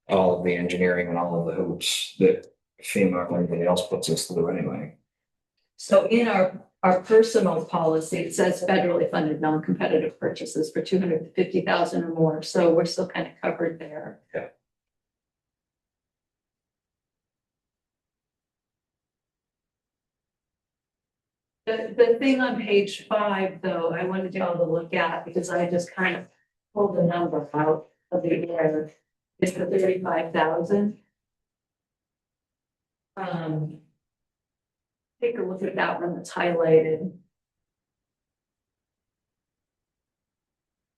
all of the engineering and all of the hoops that FEMA or anybody else puts us through anyway. So in our personal policy, it says federally funded non-competitive purchases for 250,000 or more. So we're still kind of covered there. Yeah. The thing on page 5, though, I wanted y'all to look at because I just kind of pulled the number out of the air. It's the 35,000. Take a look at that one that's highlighted.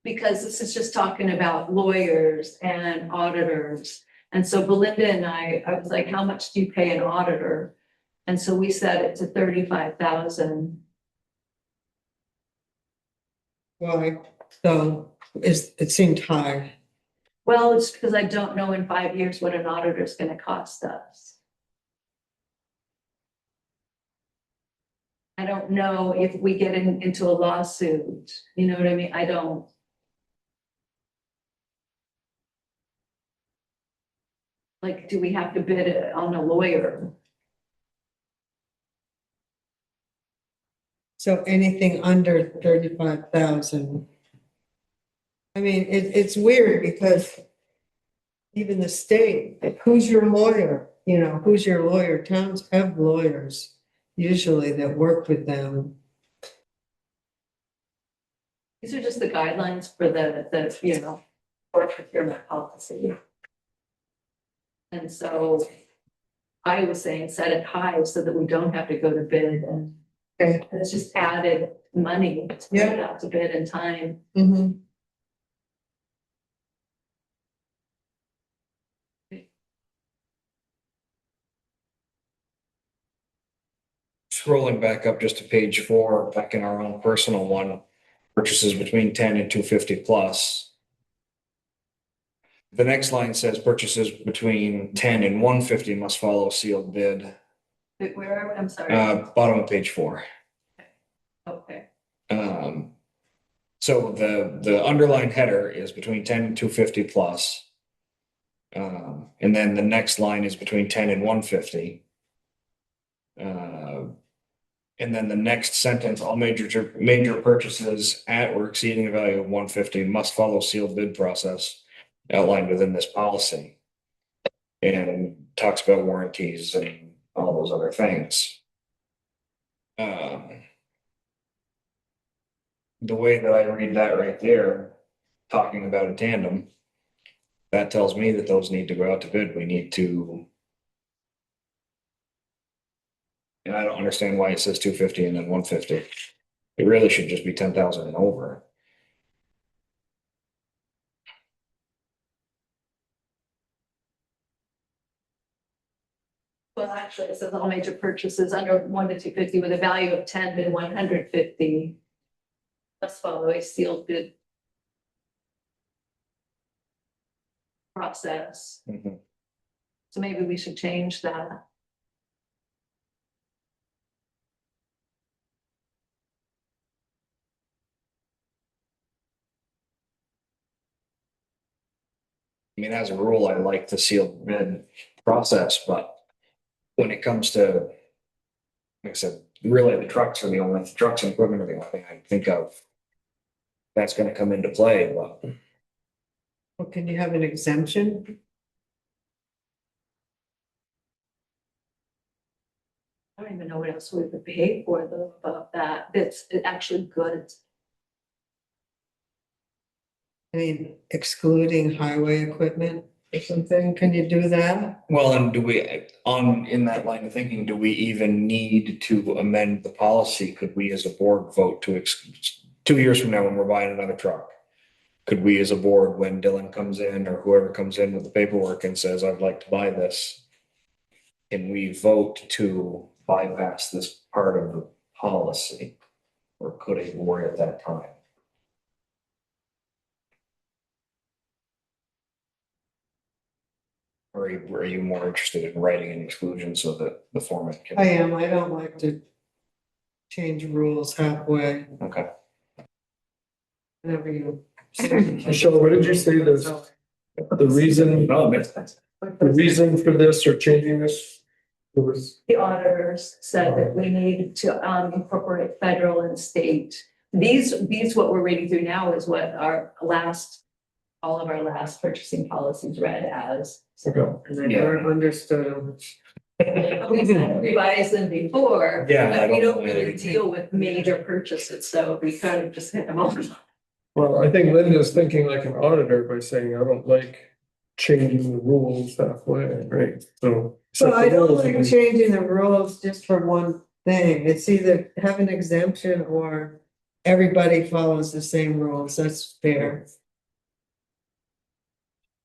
Because this is just talking about lawyers and auditors. And so Belinda and I was like, how much do you pay an auditor? And so we set it to 35,000. Why? So it seemed high. Well, it's because I don't know in 5 years what an auditor is gonna cost us. I don't know if we get into a lawsuit, you know what I mean? I don't. Like, do we have to bid it on a lawyer? So anything under 35,000. I mean, it's weird because even the state, who's your lawyer? You know, who's your lawyer? Towns have lawyers usually that work with them. These are just the guidelines for for procurement policy. And so I was saying, set it high so that we don't have to go to bid and Okay. it's just added money to put it out to bid in time. Mhm. Scrolling back up just to page 4, back in our own personal one, purchases between 10 and 250 plus. The next line says purchases between 10 and 150 must follow sealed bid. Where, I'm sorry. Bottom of page 4. Okay. So the underlined header is between 10 and 250 plus. And then the next line is between 10 and 150. And then the next sentence, all major purchases at or exceeding a value of 150 must follow sealed bid process outlined within this policy. And talks about warranties and all those other things. The way that I read that right there, talking about a tandem, that tells me that those need to go out to bid. We need to. And I don't understand why it says 250 and then 150. It really should just be 10,000 and over. Well, actually, it says all major purchases under 1 to 250 with a value of 10 to 150 must follow a sealed bid process. Mhm. So maybe we should change that. I mean, as a rule, I like the sealed bid process, but when it comes to, like I said, really the trucks and equipment are the only thing I can think of that's gonna come into play, but Well, can you have an exemption? I don't even know what else we would pay for though about that. It's actually good. I mean, excluding highway equipment or something, can you do that? well, and in that line of thinking, do we even need to amend the policy? Could we as a board vote to 2 years from now when we're buying another truck? Could we as a board, when Dylan comes in or whoever comes in with the paperwork and says, I'd like to buy this, can we vote to bypass this part of the policy? Or could a board at that time? Or are you more interested in writing an exclusion so that the foreman can? I am, I don't like to change rules halfway, Okay. whenever you. Michelle, what did you say the reason, the reason for this or changing this was? The auditors said that we need to incorporate federal and state. These, what we're reading through now is what all of our last purchasing policies read as. Okay. And I never understood them. We revised them before. Yeah, I But we don't don't know. really deal with major purchases, so we kind of just hit them all. Well, I think Linda's thinking like an auditor by saying, I don't like changing the rules halfway, right? So. So I don't rules like and- changing the rules just for one thing. It's either have an exemption or everybody follows the same rules. That's fair.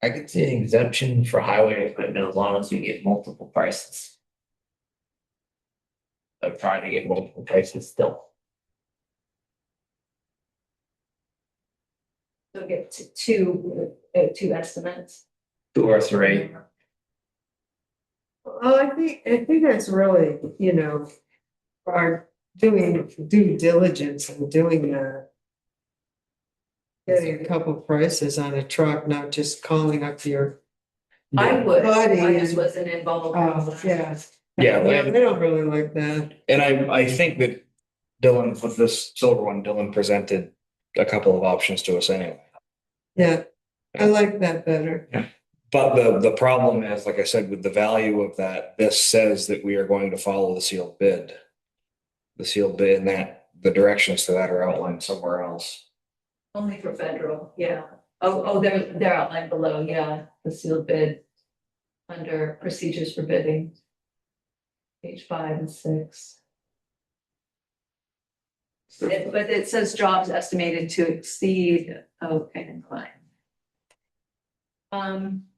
I could see an exemption for highway equipment as long as you get multiple prices. I'm trying to get multiple prices still. So get two estimates. 2 or 3. Well, I think that's really, our doing due diligence and doing that. Getting a couple prices on a truck, not just calling up your, I would, Buddy I just and- wasn't involved. yeah. Yeah, Yeah, and- I don't really like that. And I think that Dylan, with this silver one, Dylan presented a couple of options to us anyway. Yeah, I like that better. But the problem is, like I said, with the value of that, this says that we are going to follow the sealed bid. The sealed bid and that the directions to that are outlined somewhere else. Only for federal, yeah. They're outlined below, yeah, the sealed bid. Under procedures for bidding. Page 5 and 6. But it says jobs estimated to exceed, okay, fine.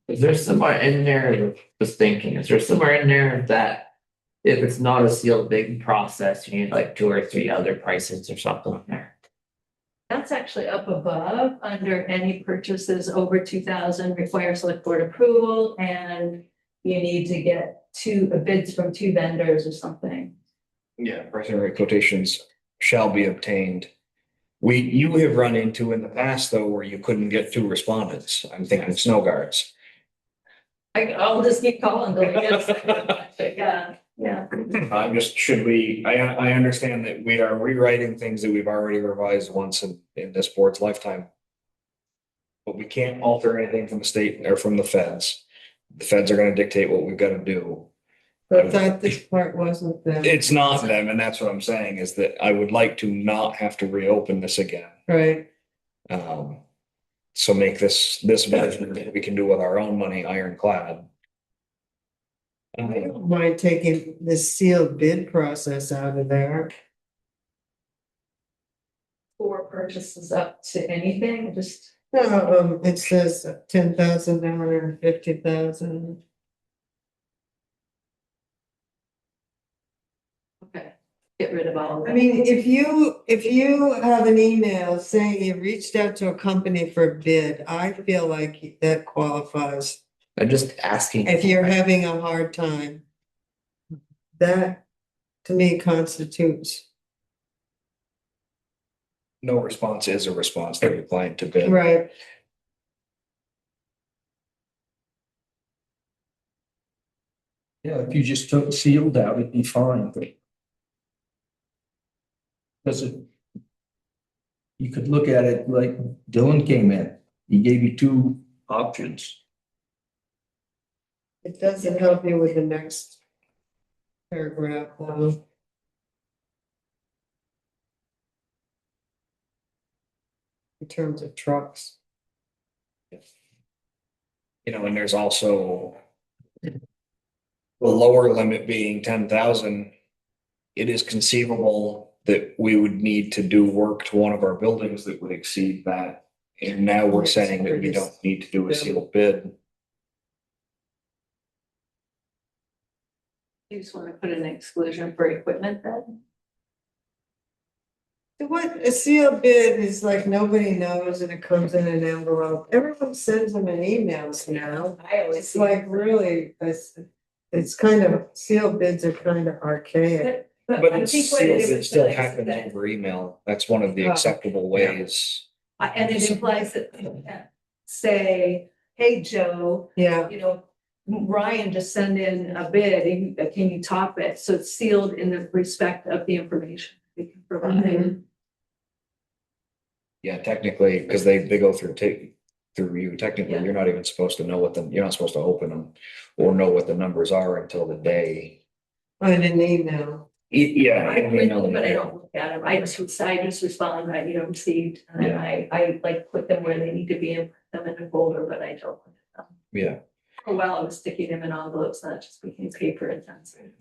Is there somewhere in there, just thinking, is there somewhere in there that if it's not a sealed bid process, you need like 2 or 3 other prices or something in there? That's actually up above, under any purchases over 2,000 require select board approval, and you need to get bids from 2 vendors or something. Yeah, pricing rate quotations shall be obtained. You have run into in the past though, where you couldn't get 2 respondents. I'm thinking snow guards. I'll just keep calling till I get someone. Yeah. I'm just, I understand that we are rewriting things that we've already revised once in this board's lifetime. But we can't alter anything from the state or from the feds. The feds are gonna dictate what we've gotta do. But I thought this part wasn't them, It's not them, and that's what I'm saying, is that I would like to not have to reopen this again. right? So make this version that we can do with our own money ironclad. I don't mind taking the sealed bid process out of there. For purchases up to anything, just, No, it says 10,000 down or 50,000. okay, get rid of all of I that. mean, if you have an email saying you reached out to a company for a bid, I feel like that qualifies. I'm just asking. If you're having a hard time. That, to me, constitutes, No response is a response. They're applying to bid. right, Yeah, if you just took sealed out, it'd be fine. Because you could look at it like Dylan came in, he gave you 2 options. it doesn't help you with the next paragraph, though. In terms of trucks. And there's also the lower limit being 10,000. It is conceivable that we would need to do work to one of our buildings that would exceed that. And now we're Yes, saying that we don't need to do a sealed bid. You just want to put an exclusion for equipment then? What, a sealed bid is like nobody knows and it comes in an envelope. Everyone sends them an emails now. I always It's like really, it's kind of, sealed bids are kind of archaic. But I it's think what it sealed, is, it still like I happens said, over email. That's one of the Oh. acceptable ways. And it implies that, say, hey, Joe, Yeah, Ryan just sent in a bid, can you top it? So it's sealed in the respect of the information we can provide. Mhm. Yeah, technically, because they go through you. Technically, Yeah. you're not even supposed to know you're not supposed to open them or know what the numbers are until the day. I didn't email. Yeah. I read them, but I don't look at them. I just respond, right, received, and then I like put them where they need to be and put them in a folder, but I don't look at them. Yeah. For a while, I was sticking them in envelopes, and that just became paper intensive.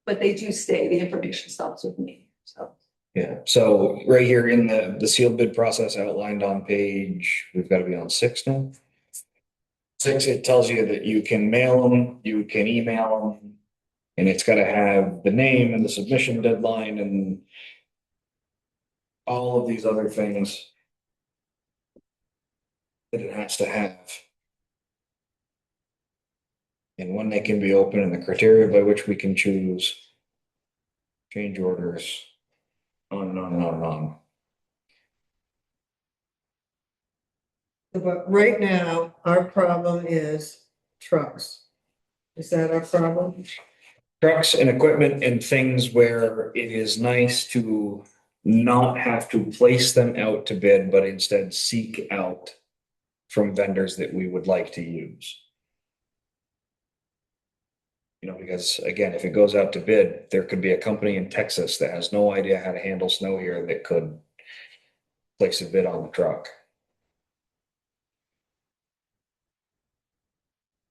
But they do stay, the information stops with me, so. Yeah, so right here in the sealed bid process outlined on page, we've got to be on 6 now. 6, it tells you that you can mail them, you can email them. And it's got to have the name and the submission deadline and all of these other things that it has to have. And when they can be open and the criteria by which we can choose change orders, on and on and on and on. But right now, our problem is trucks. Is that our problem? Trucks and equipment and things where it is nice to not have to place them out to bid, but instead seek out from vendors that we would like to use. You know, because again, if it goes out to bid, there could be a company in Texas that has no idea how to handle snow here that could place a bid on the truck.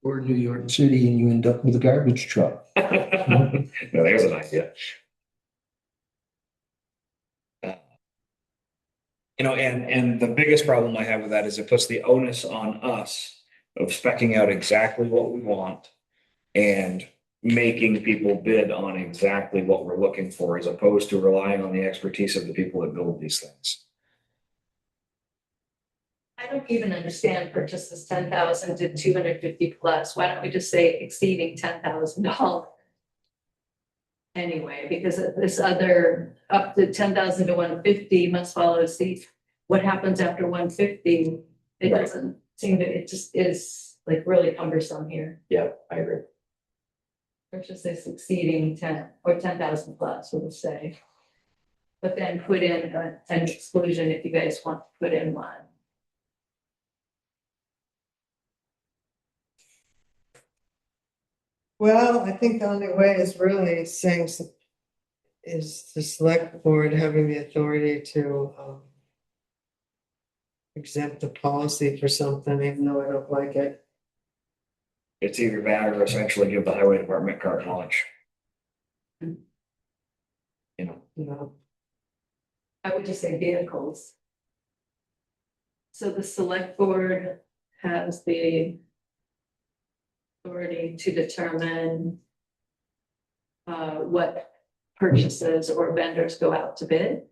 Or New York City and you end up with a garbage truck. No, there's an idea. You know, and the biggest problem I have with that is it puts the onus on us of specking out exactly what we want and making people bid on exactly what we're looking for, as opposed to relying on the expertise of the people that build these things. I don't even understand purchases 10,000 to 250 plus. Why don't we just say exceeding $10,000? Anyway, because this other up to 10,000 to 150 must follow C. What happens after 150? It Right. doesn't seem that it just is like really cumbersome here. Yeah, I agree. Purchases exceeding 10 or 10,000 plus, we'll say. But then put in an exclusion if you guys want to put in one. Well, I think the only way is really saying is the select board having the authority to exempt the policy for something, even though I don't like it. It's either that or essentially give the highway department carte blanche. You know, You know, I would just say vehicles. So the select board has the authority to determine what purchases or vendors go out to bid.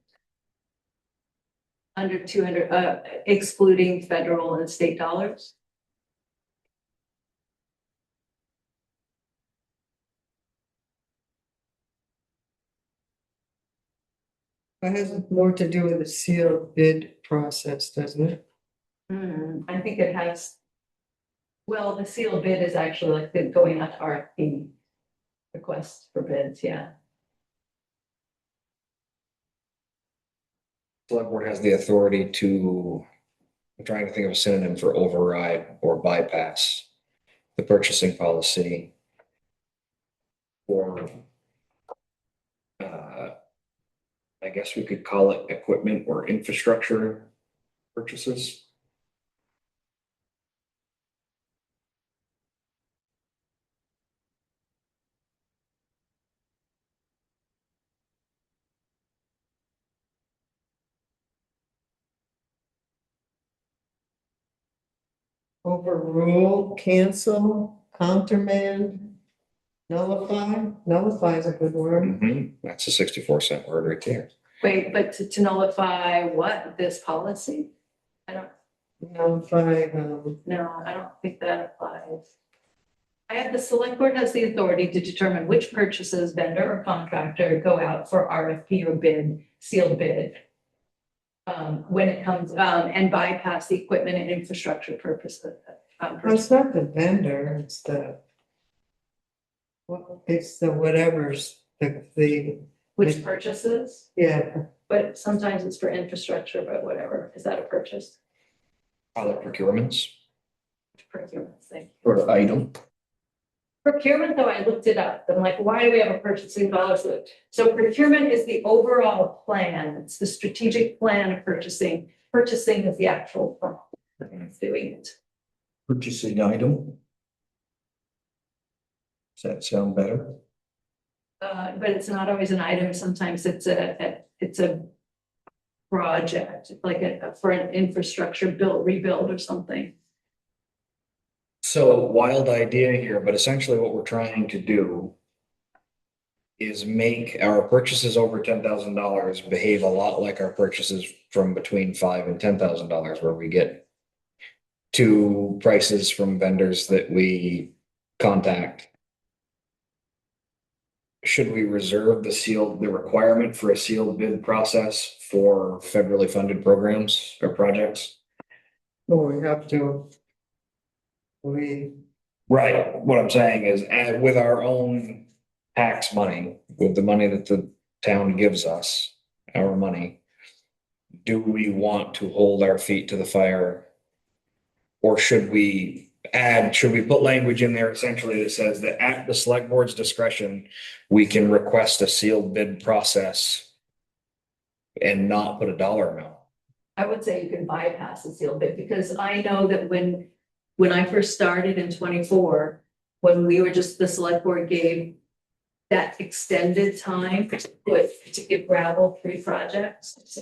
Under 200, excluding federal and state dollars. it has more to do with the sealed bid process, doesn't it? I think it has. Well, the sealed bid is actually like the going out to RFP request for bids, yeah. select board has the authority to, I'm trying to think of a synonym for override or bypass the purchasing policy. Or I guess we could call it equipment or infrastructure purchases. Overrule, cancel, countermand, nullify. Nullify is a good word. That's a 64-cent word right there. Wait, but to nullify what, this policy? I don't, Nullify, no, I don't think that applies. I have the select board has the authority to determine which purchases vendor or contractor go out for RFP or bid, sealed bid. When it comes, and bypass the equipment and infrastructure purposes. well, it's not the vendor, it's the, well, it's the whatever's, Which purchases, yeah, but sometimes it's for infrastructure, but whatever, is that a purchase? Other procurements. Procurement thing. or item. Procurement, though, I looked it up. I'm like, why do we have a purchasing policy? So procurement is the overall plan. It's the strategic plan of purchasing. Purchasing is the actual plan. It's doing it. Purchasing item. Does that sound better? But it's not always an item. Sometimes it's a project, like for an infrastructure rebuild or something. So wild idea here, but essentially what we're trying to do is make our purchases over $10,000 behave a lot like our purchases from between $5,000 and $10,000, where we get two prices from vendors that we contact. Should we reserve the requirement for a sealed bid process for federally funded programs or projects? No, we have to. Right, what I'm saying is, with our own tax money, with the money that the town gives us, our money, do we want to hold our feet to the fire? Or should we put language in there essentially that says that at the select board's discretion, we can request a sealed bid process and not put a dollar amount? I would say you can bypass the sealed bid, because I know that when I first started in 24, when we were just, the select board gave that extended time to give gravel pre-projects.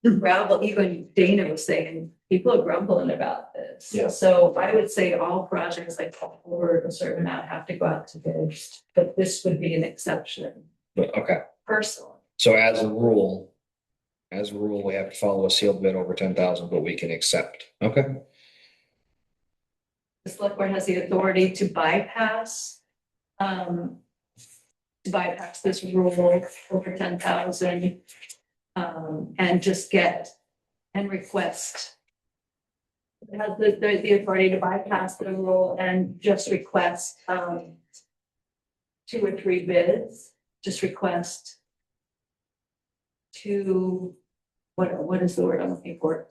Gravel, even Dana was saying, people are grumbling about this. Yeah. So I would say all projects like over a certain amount have to go out to bid, but this would be an exception But, okay, personally. so as a rule, we have to follow a sealed bid over 10,000, but we can accept, okay? The select board has the authority to bypass this rule over 10,000. And just get and request. It has the authority to bypass the rule and just request 2 or 3 bids, just request two, what is the word I'm looking for?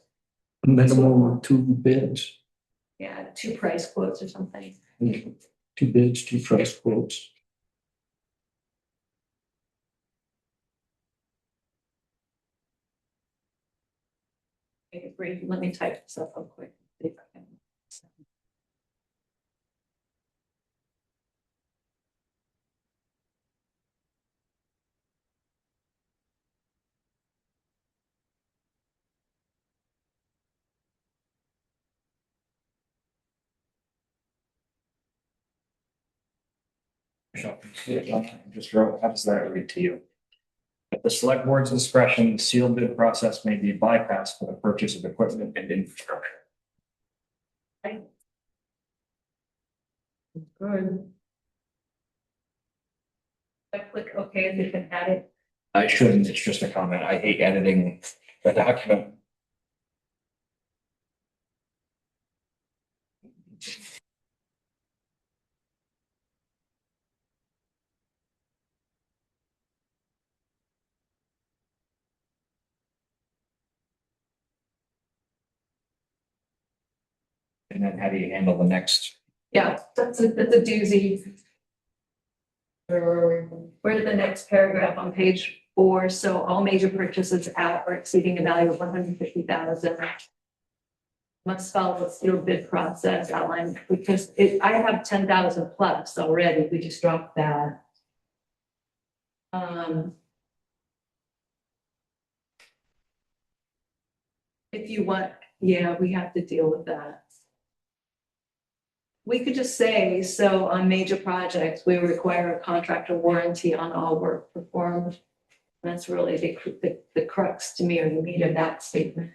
Minimum of 2 bids, Yeah, 2 price quotes or something. 2 bids, 2 price quotes. Let me type this up real quick. See if I can. Just wrote, how does that read to you? At the select board's discretion, the sealed bid process may be bypassed for the purchase of equipment and infrastructure. Good. I click OK and you can add it. I shouldn't, it's just a comment. I hate editing the document. And then how do you handle the next? Yeah, that's a doozy. Where are we? We're to the next paragraph on page 4. So all major purchases at or exceeding a value of 150,000 must follow a sealed bid process outlined, because I have 10,000 plus already. We just dropped that. If you want, yeah, we have to deal with that. We could just say, so on major projects, we require a contractor warranty on all work performed. That's really the crux to me, or the meat of that statement.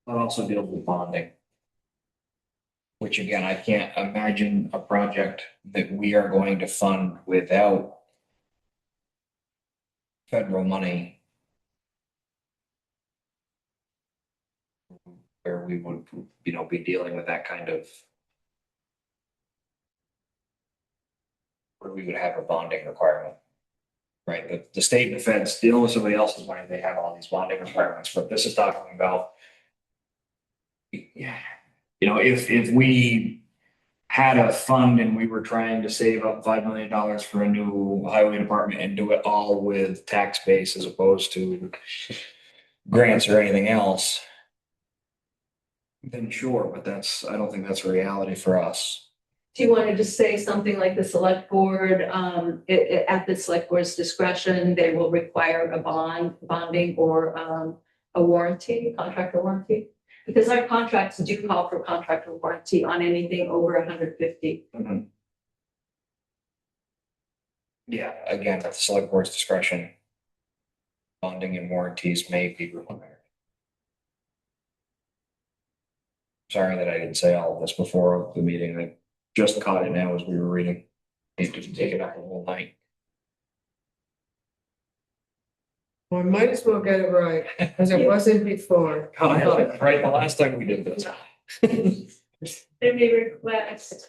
That also deals with bonding. Which again, I can't imagine a project that we are going to fund without federal money. Where we would, be dealing with that kind of. Where we would have a bonding requirement. Right, the state and the feds deal with somebody else's money, they have all these bonding requirements, but this is talking about. Yeah, if we had a fund and we were trying to save up $5 million for a new highway department and do it all with tax base as opposed to grants or anything else, then sure, but I don't think that's a reality for us. Do you want to just say something like the select board, at the select board's discretion, they will require a bonding or a warranty, contractor warranty? Because our contracts do call for contractor warranty on anything over 150. Yeah, again, at the select board's discretion. Bonding and warranties may be required. Sorry that I didn't say all of this before the meeting. I just caught it now as we were reading. It didn't take it up the whole night. Well, we might as well get it right, because it wasn't before. Oh, I got it right the last time we did this. They may request,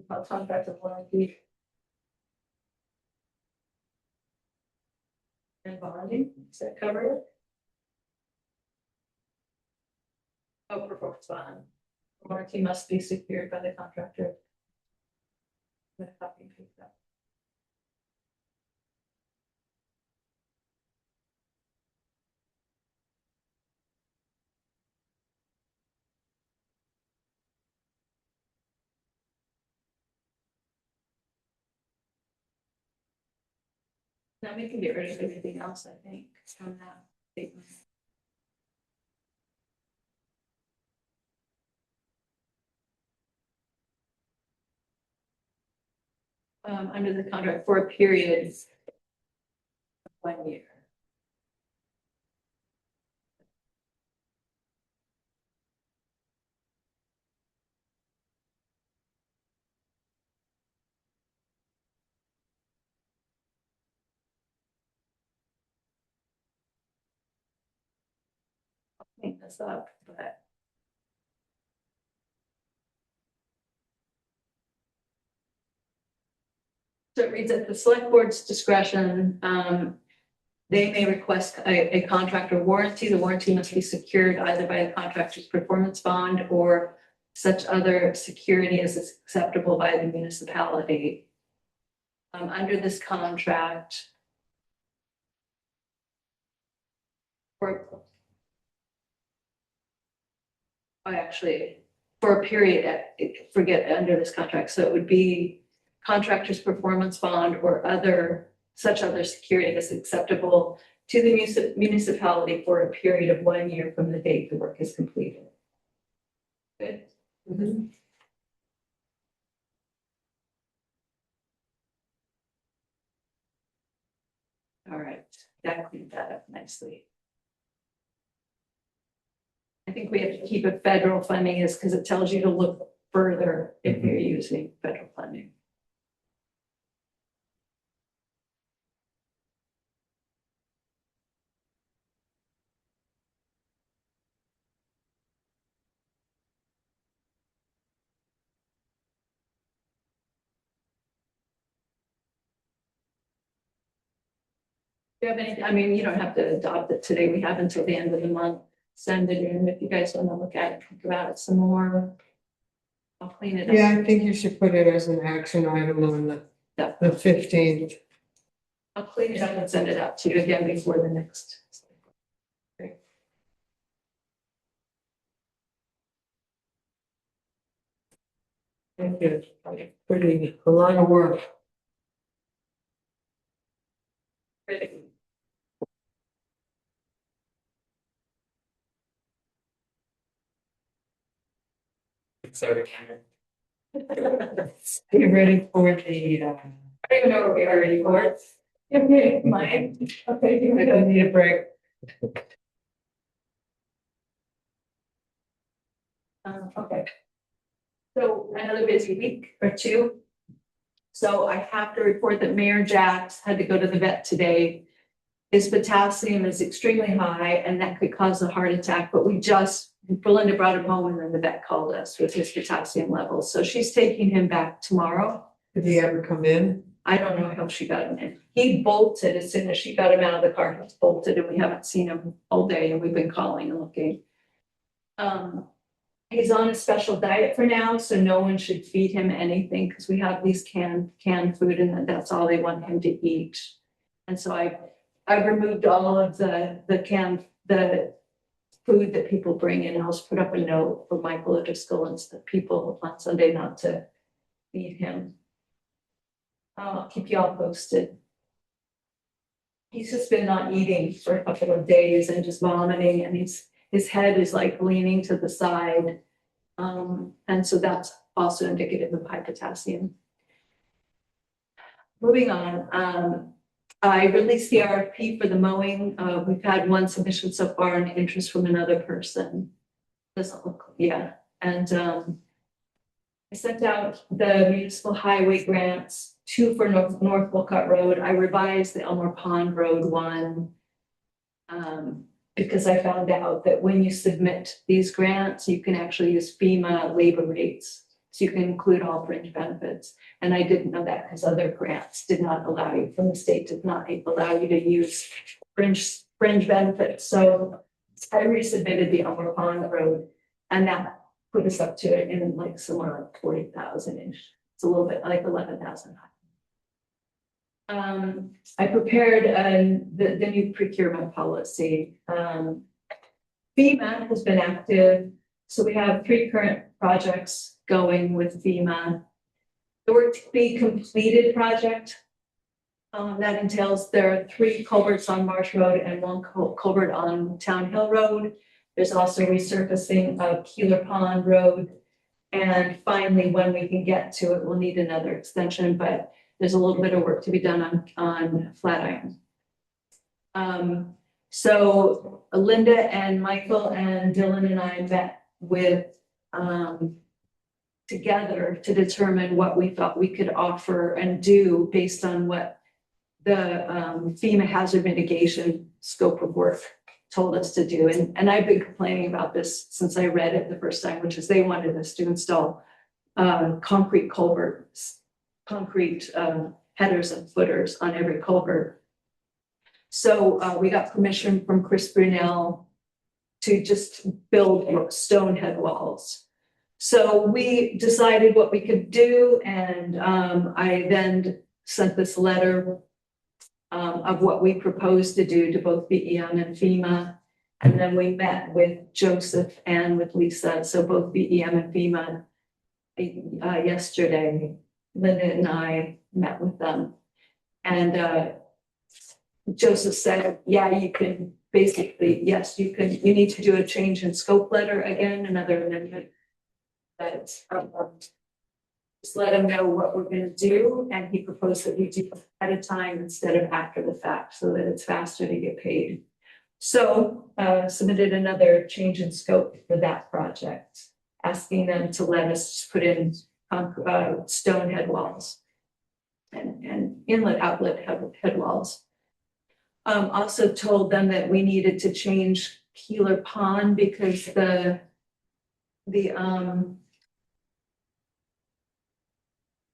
contractor warranty. And bonding, does that cover it? Oh, performance bond. Warranty must be secured by the contractor. With a copy and paste that. Now we can get rid of everything else, I think, from that statement. Under the contract for a period of 1 year. I'll clean this up, but. So it reads at the select board's discretion, they may request a contractor warranty. The warranty must be secured either by a contractor's performance bond or such other security as is acceptable by the municipality. Under this contract. For a period, forget under this contract, so it would be contractor's performance bond or such other security that's acceptable to the municipality for a period of 1 year from the date the work is completed. Good. All right, that cleaned that up nicely. I think we have to keep it federal funding is because it tells you to look further if you're using federal funding. Do you have any, I mean, you don't have to adopt it today. We have until the end of the month. Send it in if you guys want to look at it, think about it some more. I'll clean it up. Yeah, I think you should put it as an action item on Yeah. the 15th. I'll clean it up and send it out to you again before the next. Okay. Thank you. Pretty, a lot of work. Ready. Exciting. Are you ready for the, I don't even know where we are anymore. Okay, mine. Okay, I don't need a break. Okay. So another busy week or two. So I have to report that Mayor Jax had to go to the vet today. His potassium is extremely high and that could cause a heart attack, but Belinda brought him home and then the vet called us with his potassium levels. So she's taking him back tomorrow. Did he ever come in? I don't know how she got him in. He bolted as soon as she got him out of the car. He's bolted and we haven't seen him all day and we've been calling and looking. He's on a special diet for now, so no one should feed him anything because we have these canned food and that's all they want him to eat. And so I've removed all of the food that people bring in. I'll just put up a note for Michael O'Driscoll and the people on Sunday not to feed him. I'll keep you all posted. He's just been not eating for a couple of days and just vomiting and his head is like leaning to the side. And so that's also indicative of high potassium. Moving on, I released the RFP for the mowing. We've had one submission so far and interest from another person. Doesn't look, yeah, and I sent out the municipal highway grants, 2 for North Wolcott Road. I revised the Elmore Pond Road one. Because I found out that when you submit these grants, you can actually use FEMA labor rates. So you can include all fringe benefits. And I didn't know that because other grants did not allow you, from the state did not allow you to use fringe benefits. So I resubmitted the Elmore Pond Road, and that put us up to it in like somewhere like 40,000-ish. It's a little bit like 11,000. I prepared the new procurement policy. FEMA has been active, so we have 3 current projects going with FEMA. The work to be completed project that entails there are 3 culverts on Marsh Road and 1 culvert on Town Hill Road. There's also resurfacing of Keeler Pond Road, and finally, when we can get to it, we'll need another extension, but there's a little bit of work to be done on Flatiron. So Linda and Michael and Dylan and I met with together to determine what we thought we could offer and do based on what the FEMA hazard mitigation scope of work told us to do. And I've been complaining about this since I read it the first time, which is they wanted us to install concrete culverts, concrete headers and footers on every culvert. So we got permission from Chris Brunel to just build stone head walls. So we decided what we could do, and I then sent this letter of what we proposed to do to both BEM and FEMA. And then we met with Joseph and with Lisa, so both BEM and FEMA yesterday. Linda and I met with them, and Joseph said, yeah, you can basically, yes, you need to do a change in scope letter again, another amendment. But just let him know what we're going to do. And he proposed that we do at a time instead of after the fact, so that it's faster to get paid. So submitted another change in scope for that project, asking them to let us put in stone head walls and inlet outlet head walls. Also told them that we needed to change Keeler Pond because the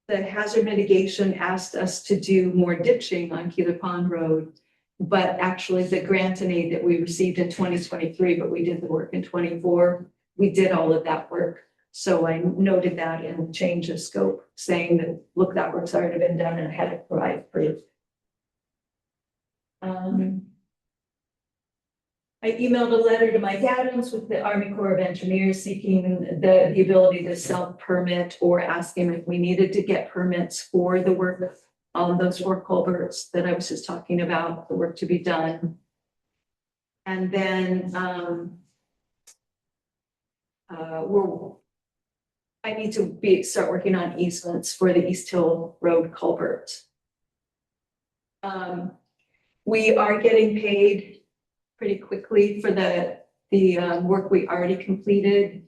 hazard mitigation asked us to do more ditching on Keeler Pond Road, but actually the grant and aid that we received in 2023, but we did the work in 24, we did all of that work. So I noted that in change of scope, saying that, look, that work's already been done and I had to provide proof. I emailed a letter to Mike Adams with the Army Corps of Engineers seeking the ability to self-permit or asking if we needed to get permits for the work on those 4 culverts that I was just talking about, the work to be done. And then I need to start working on easements for the East Hill Road culvert. We are getting paid pretty quickly for the work we already completed.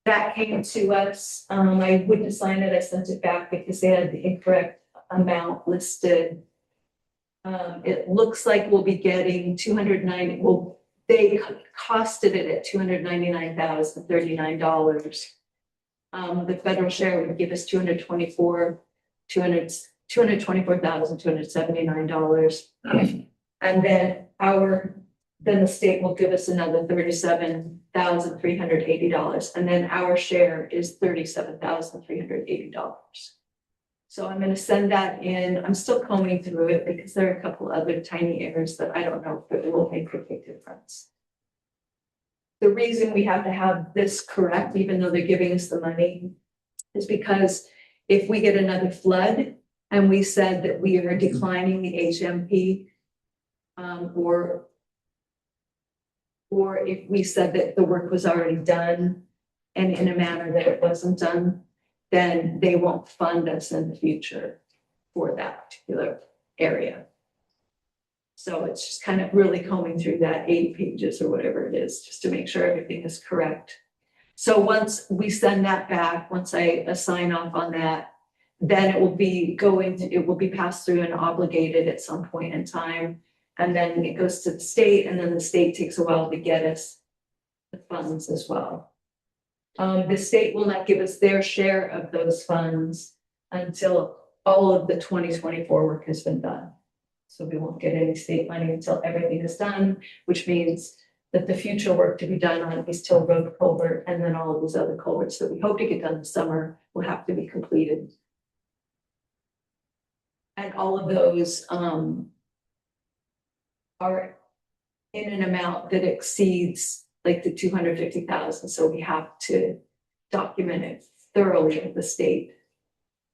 That came to us. I wouldn't sign it. I sent it back because they had the incorrect amount listed. It looks like we'll be getting 290. Well, they costed it at $299,039. The federal share would give us $224,279. And then the state will give us another $37,380. And then our share is $37,380. So I'm going to send that in. I'm still combing through it because there are a couple other tiny errors that I don't know if it will make a big difference. The reason we have to have this correct, even though they're giving us the money, is because if we get another flood and we said that we are declining the HMP, or or if we said that the work was already done and in a manner that it wasn't done, then they won't fund us in the future for that particular area. So it's just kind of really combing through that 8 pages or whatever it is, just to make sure everything is correct. So once we send that back, once I sign off on that, then it will be it will be passed through and obligated at some point in time. And then it goes to the state, and then the state takes a while to get us the funds as well. The state will not give us their share of those funds until all of the 2024 work has been done. So we won't get any state money until everything is done, which means that the future work to be done on East Hill Road culvert and then all of these other culverts that we hope to get done this summer will have to be completed. And all of those are in an amount that exceeds like the 250,000. So we have to document it thoroughly with the state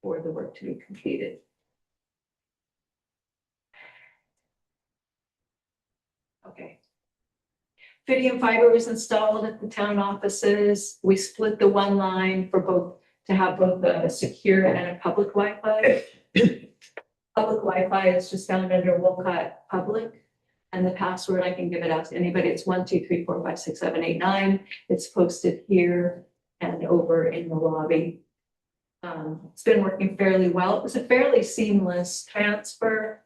for the work to be completed. Okay. Fidium fiber was installed at the town offices. We split the one line for both, to have both a secure and a public Wi-Fi. Public Wi-Fi is just found under Wolcott Public. And the password, I can give it out to anybody. It's 123456789. It's posted here and over in the lobby. It's been working fairly well. It was a fairly seamless transfer.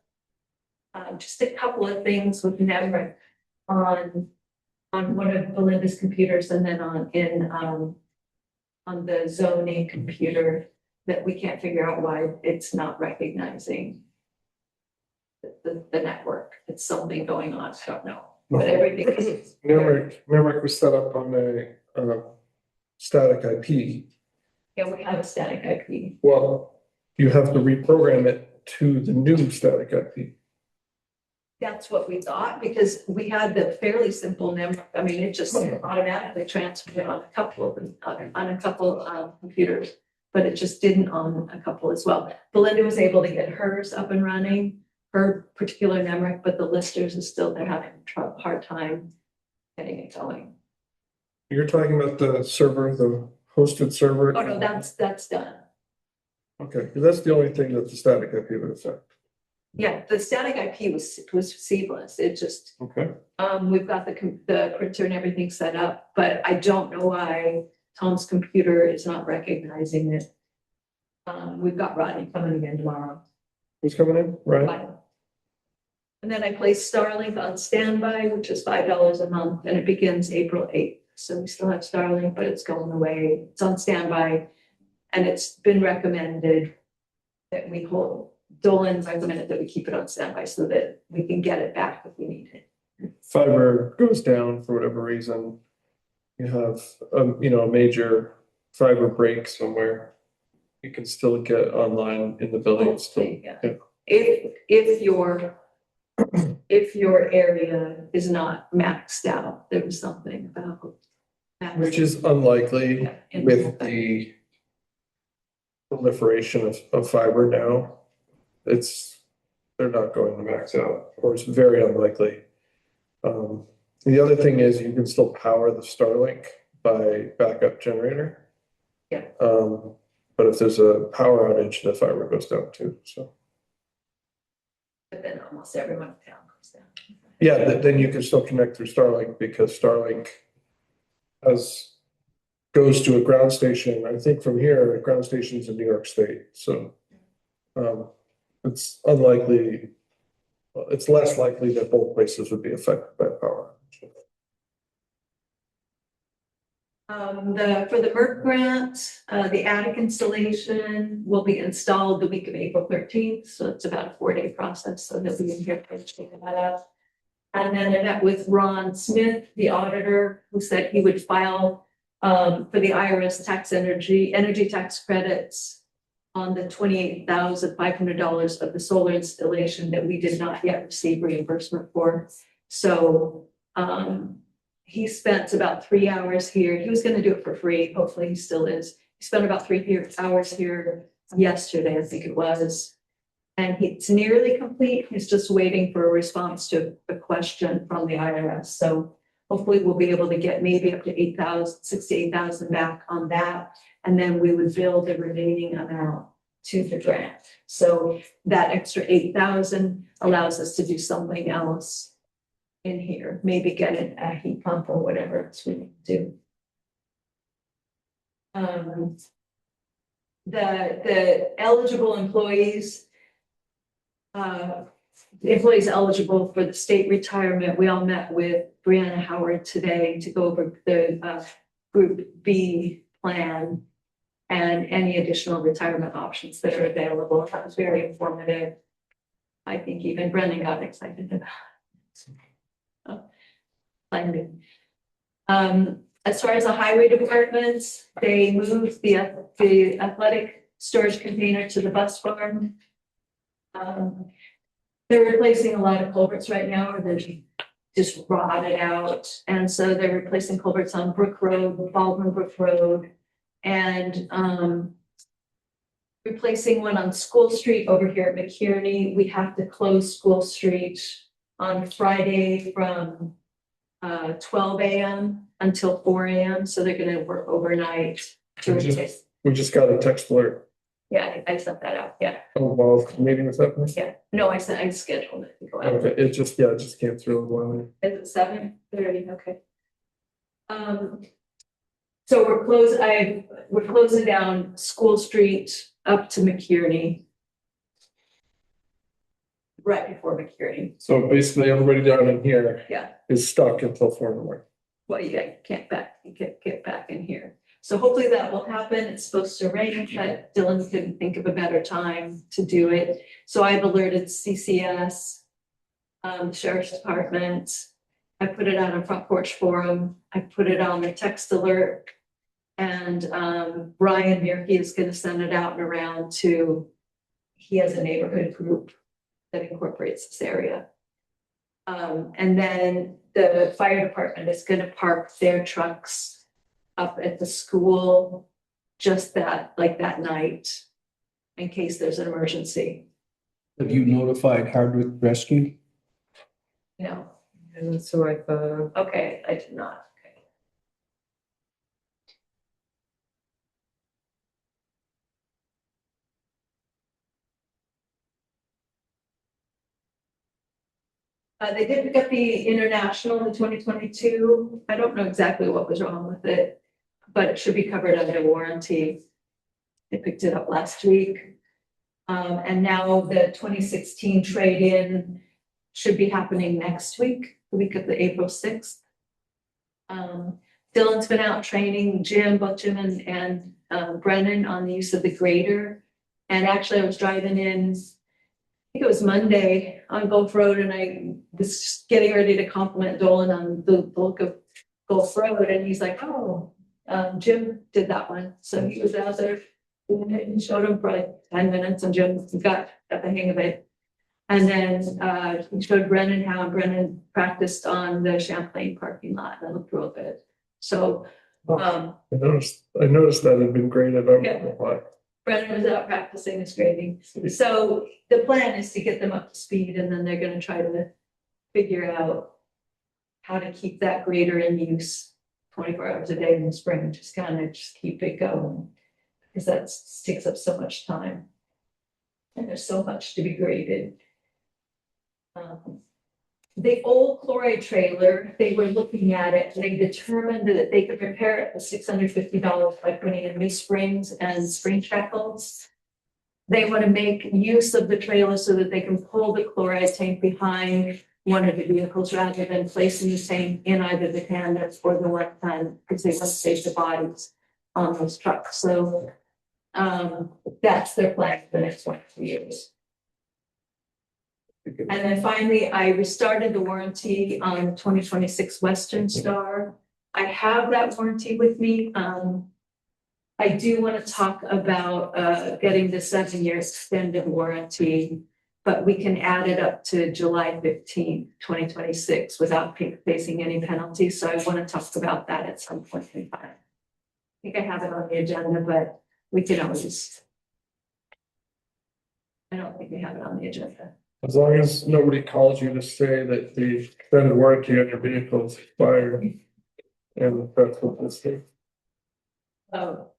Just a couple of things with Nemrick on one of Belinda's computers, and then on the zoning computer that we can't figure out why it's not recognizing the network. It's something going on. I don't know, but everything is. Nemrick was set up on a static IP. Yeah, we have a static IP. Well, you have to reprogram it to the new static IP. That's what we thought, because we had the fairly simple number. I mean, it just automatically transferred it on a couple of computers, but it just didn't on a couple as well. Belinda was able to get hers up and running, her particular Nemrick, but the listers is still, they're having a hard time getting it going. You're talking about the server, the hosted server? Oh, no, that's done. Okay, because that's the only thing that the static IP would affect. Yeah, the static IP was seamless. It just, Okay. we've got the printer and everything set up, but I don't know why Tom's computer is not recognizing it. We've got Rodney coming again tomorrow. Who's coming in? Right. And then I placed Starlink on standby, which is $5 a month, and it begins April 8th. So we still have Starlink, but it's going away. It's on standby, and it's been recommended that we Dolan recommended that we keep it on standby so that we can get it back if we need it. Fiber goes down for whatever reason. You have a major fiber break somewhere. You can still get online in the building. Still, Yeah. yeah. If your area is not maxed out, there was something about. Which is unlikely with the proliferation of fiber now. They're not going to max out, or it's very unlikely. The other thing is you can still power the Starlink by backup generator. Yeah. But if there's a power outage, the fiber goes down too, so. But then almost everyone in town goes down. Yeah, then you can still connect through Starlink, because Starlink goes to a ground station. I think from here, a ground station's in New York State, so. It's unlikely, it's less likely that both places would be affected by power. For the MERC grant, the attic installation will be installed the week of April 13th. So it's about a 4-day process. So they'll be in here to check that out. And then I met with Ron Smith, the auditor, who said he would file for the IRS energy tax credits on the $28,500 of the solar installation that we did not yet receive reimbursement for. So he spent about 3 hours here. He was going to do it for free. Hopefully he still is. He spent about 3 hours here yesterday, I think it was. And it's nearly complete. He's just waiting for a response to a question from the IRS. So hopefully we'll be able to get maybe up to 8,000, 6 to 8,000 back on that. And then we would bill the remaining amount to the grant. So that extra 8,000 allows us to do something else in here, maybe get a heat pump or whatever else we need to do. The eligible employees, the employees eligible for the state retirement, we all met with Brianna Howard today to go over the Group B plan and any additional retirement options that are available. That was very informative. I think even Brendan got excited about it. Planning. As far as the highway department, they moved the athletic storage container to the bus barn. They're replacing a lot of culverts right now, or they're just rotted out. And so they're replacing culverts on Brook Road, Baldwin Brook Road, and replacing one on School Street over here at McKierney. We have to close School Street on Friday from 12 a.m. until 4 a.m. So they're gonna work overnight to replace. We just got a text alert. Yeah, I sent that out, yeah, While the meeting was happening. yeah. No, I scheduled it to go out. Okay, it just came through. Is it 7:30? Okay. So we're closing down School Street up to McKierney. Right before McKierney. So basically, everybody down in here Yeah. is stuck until 4 in the morning. Well, you can't get back in here. So hopefully that will happen. It's supposed to rain, but Dylan couldn't think of a better time to do it. So I've alerted CCS, Sheriff's Department. I put it on a Front Porch Forum. I put it on the text alert. And Ryan Mierke is going to send it out and around to, he has a neighborhood group that incorporates this area. And then the fire department is going to park their trucks up at the school just that night in case there's an emergency. Have you notified Hardwick Rescue? No, And so I thought, okay, I did not. Okay. They did pick up the International in 2022. I don't know exactly what was wrong with it, but it should be covered under warranty. They picked it up last week. And now the 2016 trade-in should be happening next week, the week of the April 6th. Dylan's been out training both Jim and Brennan on the use of the grader. And actually I was driving in, I think it was Monday on Gulf Road, and I was just getting ready to compliment Dolan on the look of Gulf Road, and he's like, "Oh, Jim did that one." So he was out there and showed him for like 10 minutes, and Jim got the hang of it. And then he showed Brennan how Brennan practiced on the Champlain parking lot, and it looked real good. So I noticed that had been graded. I don't Yeah. know why. Brennan was out practicing his grading. So the plan is to get them up to speed, and then they're gonna try to figure out how to keep that grader in use 24 hours a day in the spring, just keep it going. Because that takes up so much time. And there's so much to be graded. The old chloride trailer, they were looking at it, they determined that they could repair it for $650 by putting in new springs and spring shackles. They want to make use of the trailer so that they can pull the chloride tank behind one of the vehicles rather than placing the tank in either the tandem or the left hand, because they want to save the bodies on those trucks. So that's their plan for the next 1 to 2 years. And then finally, I restarted the warranty on 2026 Western Star. I have that warranty with me. I do want to talk about getting the 7-year extended warranty, but we can add it up to July 15th, 2026 without facing any penalties. So I want to talk about that at some point in time. I think I have it on the agenda, but we can always. I don't think we have it on the agenda. As long as nobody calls you to say that the extended warranty on your vehicle is expired. And that's what this is.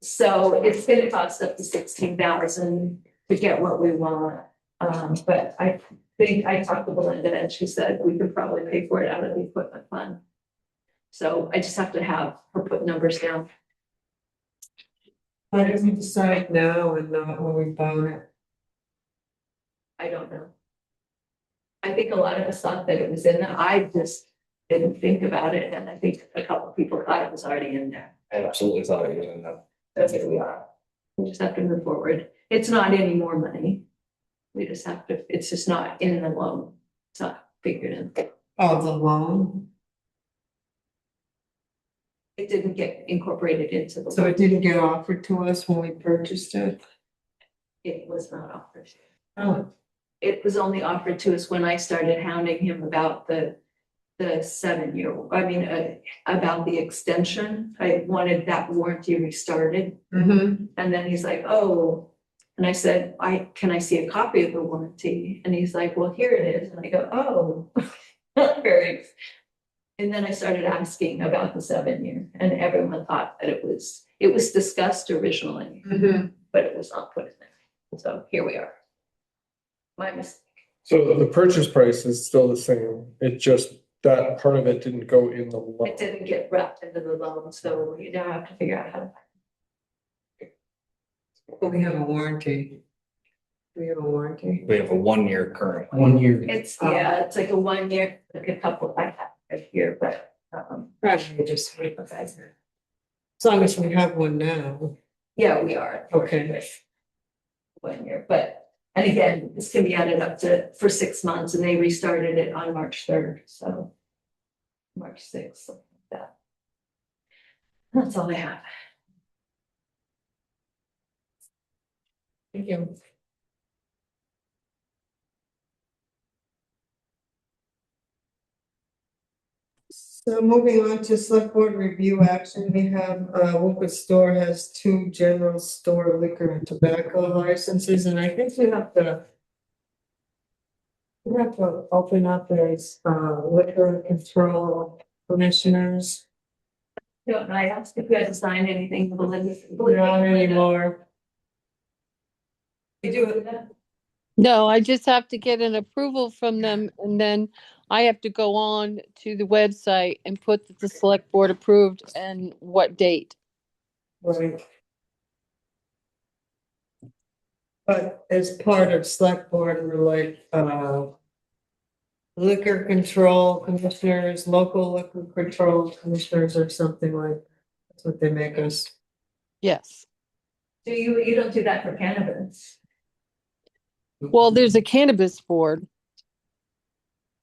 So it's gonna cost up to 16,000 to get what we want. But I think I talked to Belinda and she said we could probably pay for it out of the equipment fund. So I just have to have her put numbers down. Why did we decide now and not when we bought it? I don't know. I think a lot of us thought that it was in there. I just didn't think about it, and I think a couple of people thought it was already in there. I absolutely thought it was in that. So here we are. We just have to move forward. It's not any more money. We just have to, it's just not in the loan. It's not figured in. Oh, the loan, It didn't get incorporated into the. so it didn't get offered to us when we purchased it? It was not offered. Oh, It was only offered to us when I started hounding him about the 7-year, about the extension. I wanted that warranty restarted. mm-hmm. And then he's like, oh, and I said, can I see a copy of the warranty? And he's like, well, here it is. And I go, oh, very. And then I started asking about the 7-year, and everyone thought that it was discussed originally, Mm-hmm. but it was not put in there. So here we are. My mistake. So the purchase price is still the same, it just, that part of it didn't go in the loan. It didn't get wrapped into the loan, so you now have to figure out how to. But we have a warranty. We have a warranty. We have a 1-year current. 1 year. It's like a 1 year, like a couple I have here, but. Probably just, as long as we have one now. Yeah, we are. Okay. 1 year, but, and again, this can be added up for 6 months, and they restarted it on March 3rd, so. March 6th, something like that. That's all I have. Thank you. So moving on to select board review action, we have, Wolcott store has 2 general store liquor and tobacco licenses, and I think we have to. We have to open up as, liquor control commissioners. Don't I asked if you had to sign anything with Belinda? Not anymore. We do it. No, I just have to get an approval from them and then I have to go on to the website and put that the select board approved and what date. Right. But as part of select board, we're like, liquor control commissioners, local liquor control commissioners or something like, that's what they make us. Yes. Do you don't do that for cannabis, Well, there's a cannabis board.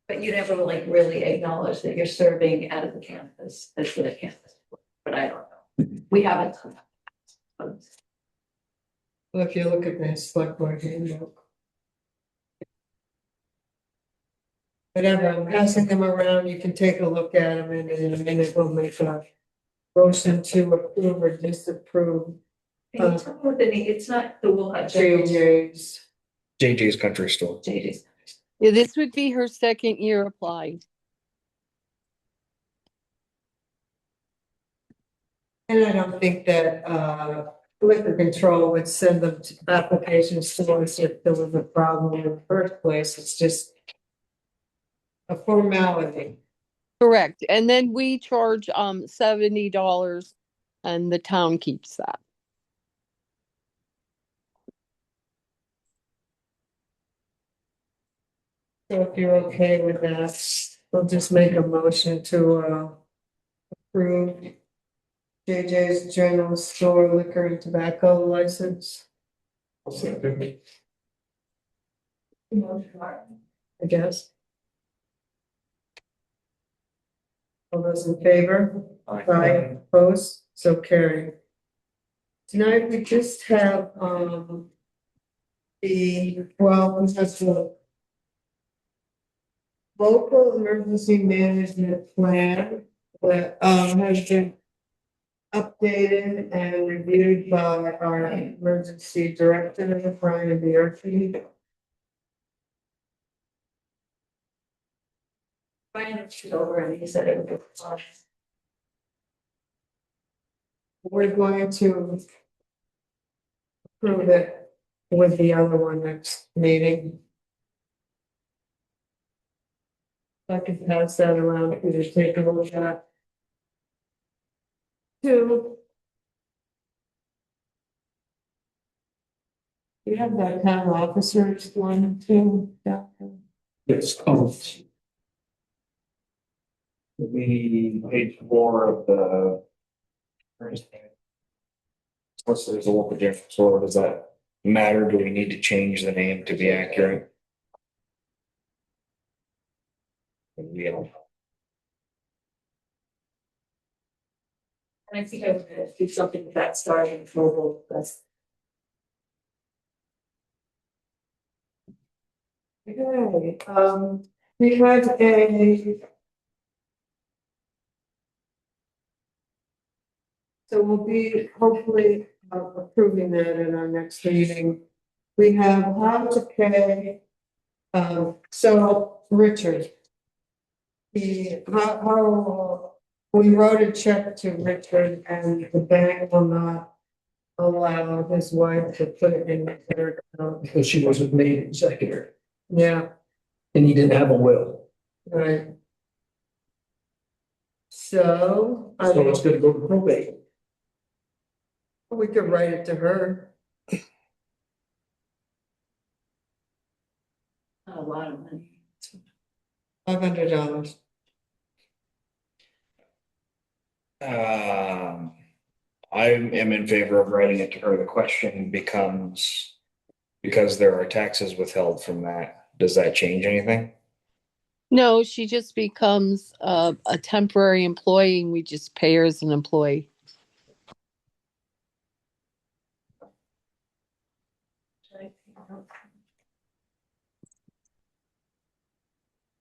but you never like really acknowledge that you're serving out of the cannabis, as the cannabis, but I don't know. We haven't done that. Well, if you look at the select board handbook. Whatever, I'm passing them around, you can take a look at them and in a minute we'll make a motion to approve or disapprove. Can you tell me what the name, it's not the Wolcott General. JJ's. JJ's Country Store. JJ's. Yeah, this would be her second year applying. And I don't think that, liquor control would send them applications to us if there was a problem in the first place, it's just a formality. Correct. And then we charge $70 and the town keeps that. So if you're okay with that, we'll just make a motion to, approve JJ's General Store liquor and tobacco license, I guess. All those in favor? Aye, opposed, so carried. Tonight, we just have, we have the local emergency management plan that, has been updated and reviewed by our emergency director, Brian Bierke. Finance it over and he said it would be fine. We're going to approve it with the other one next meeting. I can pass that around for you to take a look at. Two. You have that town officers one too, yeah. Yes. We page 4 of the. What's there's a little bit different, so does that matter? Do we need to change the name to be accurate? We don't. And I think I would do something with that starting mobile, that's. Okay, we had a. So we'll be hopefully approving that in our next meeting. We have how to pay. So Richard. How, we wrote a check to Richard and the bank will not allow his wife to put it in their account. Because she wasn't made executor Yeah, and he didn't have a will. right. So, So it's gonna go to probate. we could write it to her. A lot of money. $500. I am in favor of writing it to her. The question becomes, because there are taxes withheld from that, does that change anything? No, she just becomes a temporary employee and we just pay her as an employee.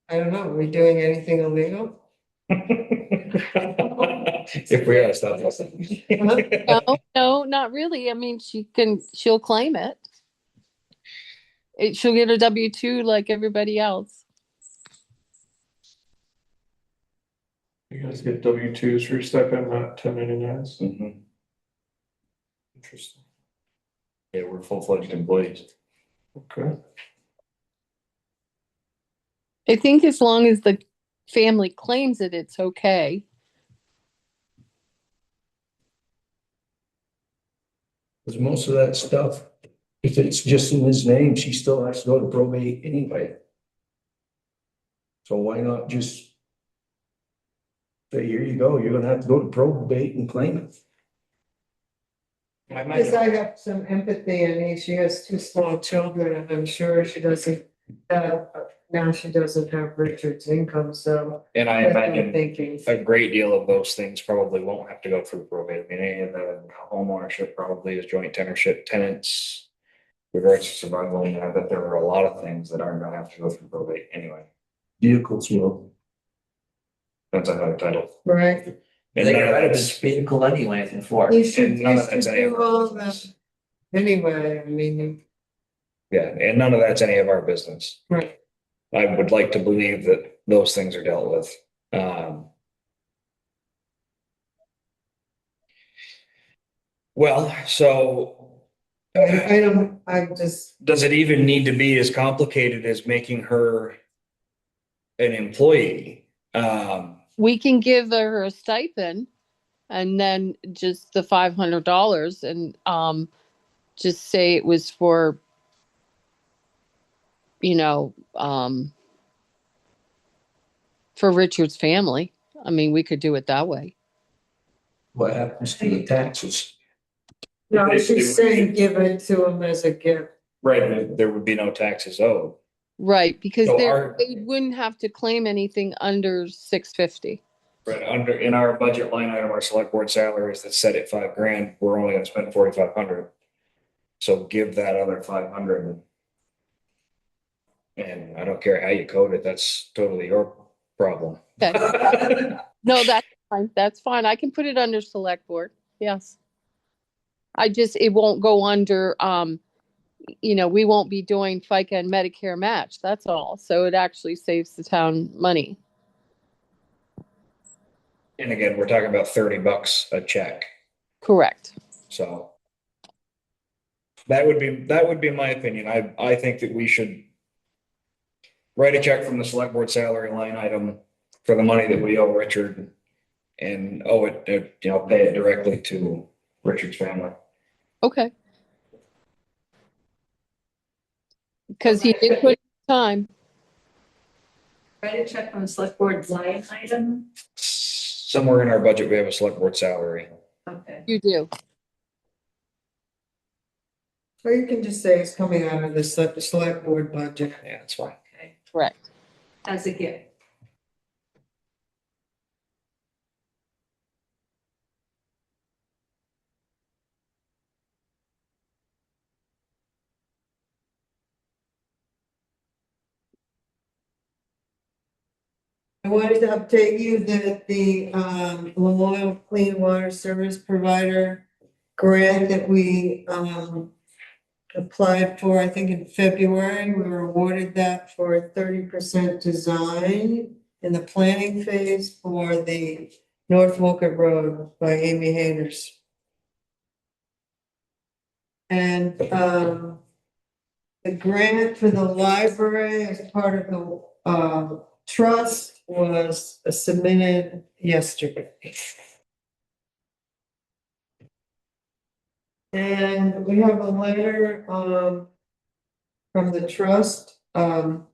I don't know, are we doing anything illegal? If we are, stop listening. No, not really. I mean, she'll claim it. She'll get a W-2 like everybody else. You guys get W-2s for your stipend, not 1099s. Mhm. Interesting. Yeah, we're full-fledged employees. Okay. I think as long as the family claims it, it's okay. Because most of that stuff, if it's just in his name, she still has to go to probate anyway. So why not just say, here you go, you're gonna have to go to probate and claim it. Because I have some empathy and she has two small children and I'm sure she doesn't have, now she doesn't have Richard's income, so. And I that's what I'm imagine thinking. a great deal of those things probably won't have to go through probate. I mean, any of the home ownership probably is joint tenureship tenants. Regards to survival, and I bet there are a lot of things that aren't gonna have to go through probate anyway. Vehicles will. Depends on how the title. Right, And They none get of rid of that's, his vehicle anyways before. you should, And none you of that's should any of do our all business. that. Anyway, I mean, yeah, and none of that's any of our business. right, I would like to believe that those things are dealt with. Well, so I don't, I just, does it even need to be as complicated as making her an employee? We can give her a stipend and then just the $500 and just say it was for, you know, for Richard's family. I mean, we could do it that way. What happens to the taxes? no, she's saying give it to him as a gift. Right, there would be no taxes owed. Right, because So our- they wouldn't have to claim anything under 650. Right, in our budget line item, our select board salaries that's set at $5,000, we're only gonna spend 4,500. So give that other 500. And I don't care how you code it, that's totally your problem. Okay. No, that's fine. That's fine. I can put it under select board. Yes. It won't go under, we won't be doing FICA and Medicare match. That's all. So it actually saves the town money. And again, we're talking about $30 a check, Correct. so. That would be my opinion. I think that we should write a check from the select board salary line item for the money that we owe Richard and owe it, pay it directly to Richard's family. Okay. Because he did put time. Write a check from the select board line item. Somewhere in our budget, we have a select board salary. Okay. You do. Or you can just say it's coming out of the select board budget. Yeah, that's fine. Okay. Correct. As a gift. I wanted to update you that the Memorial Clean Water Service Provider grant that we applied for, I think in February, we were awarded that for 30% design in the planning phase for the North Wolcott Road by Amy Hayners. And the grant for the library as part of the trust was submitted yesterday. And we have a letter from the trust. So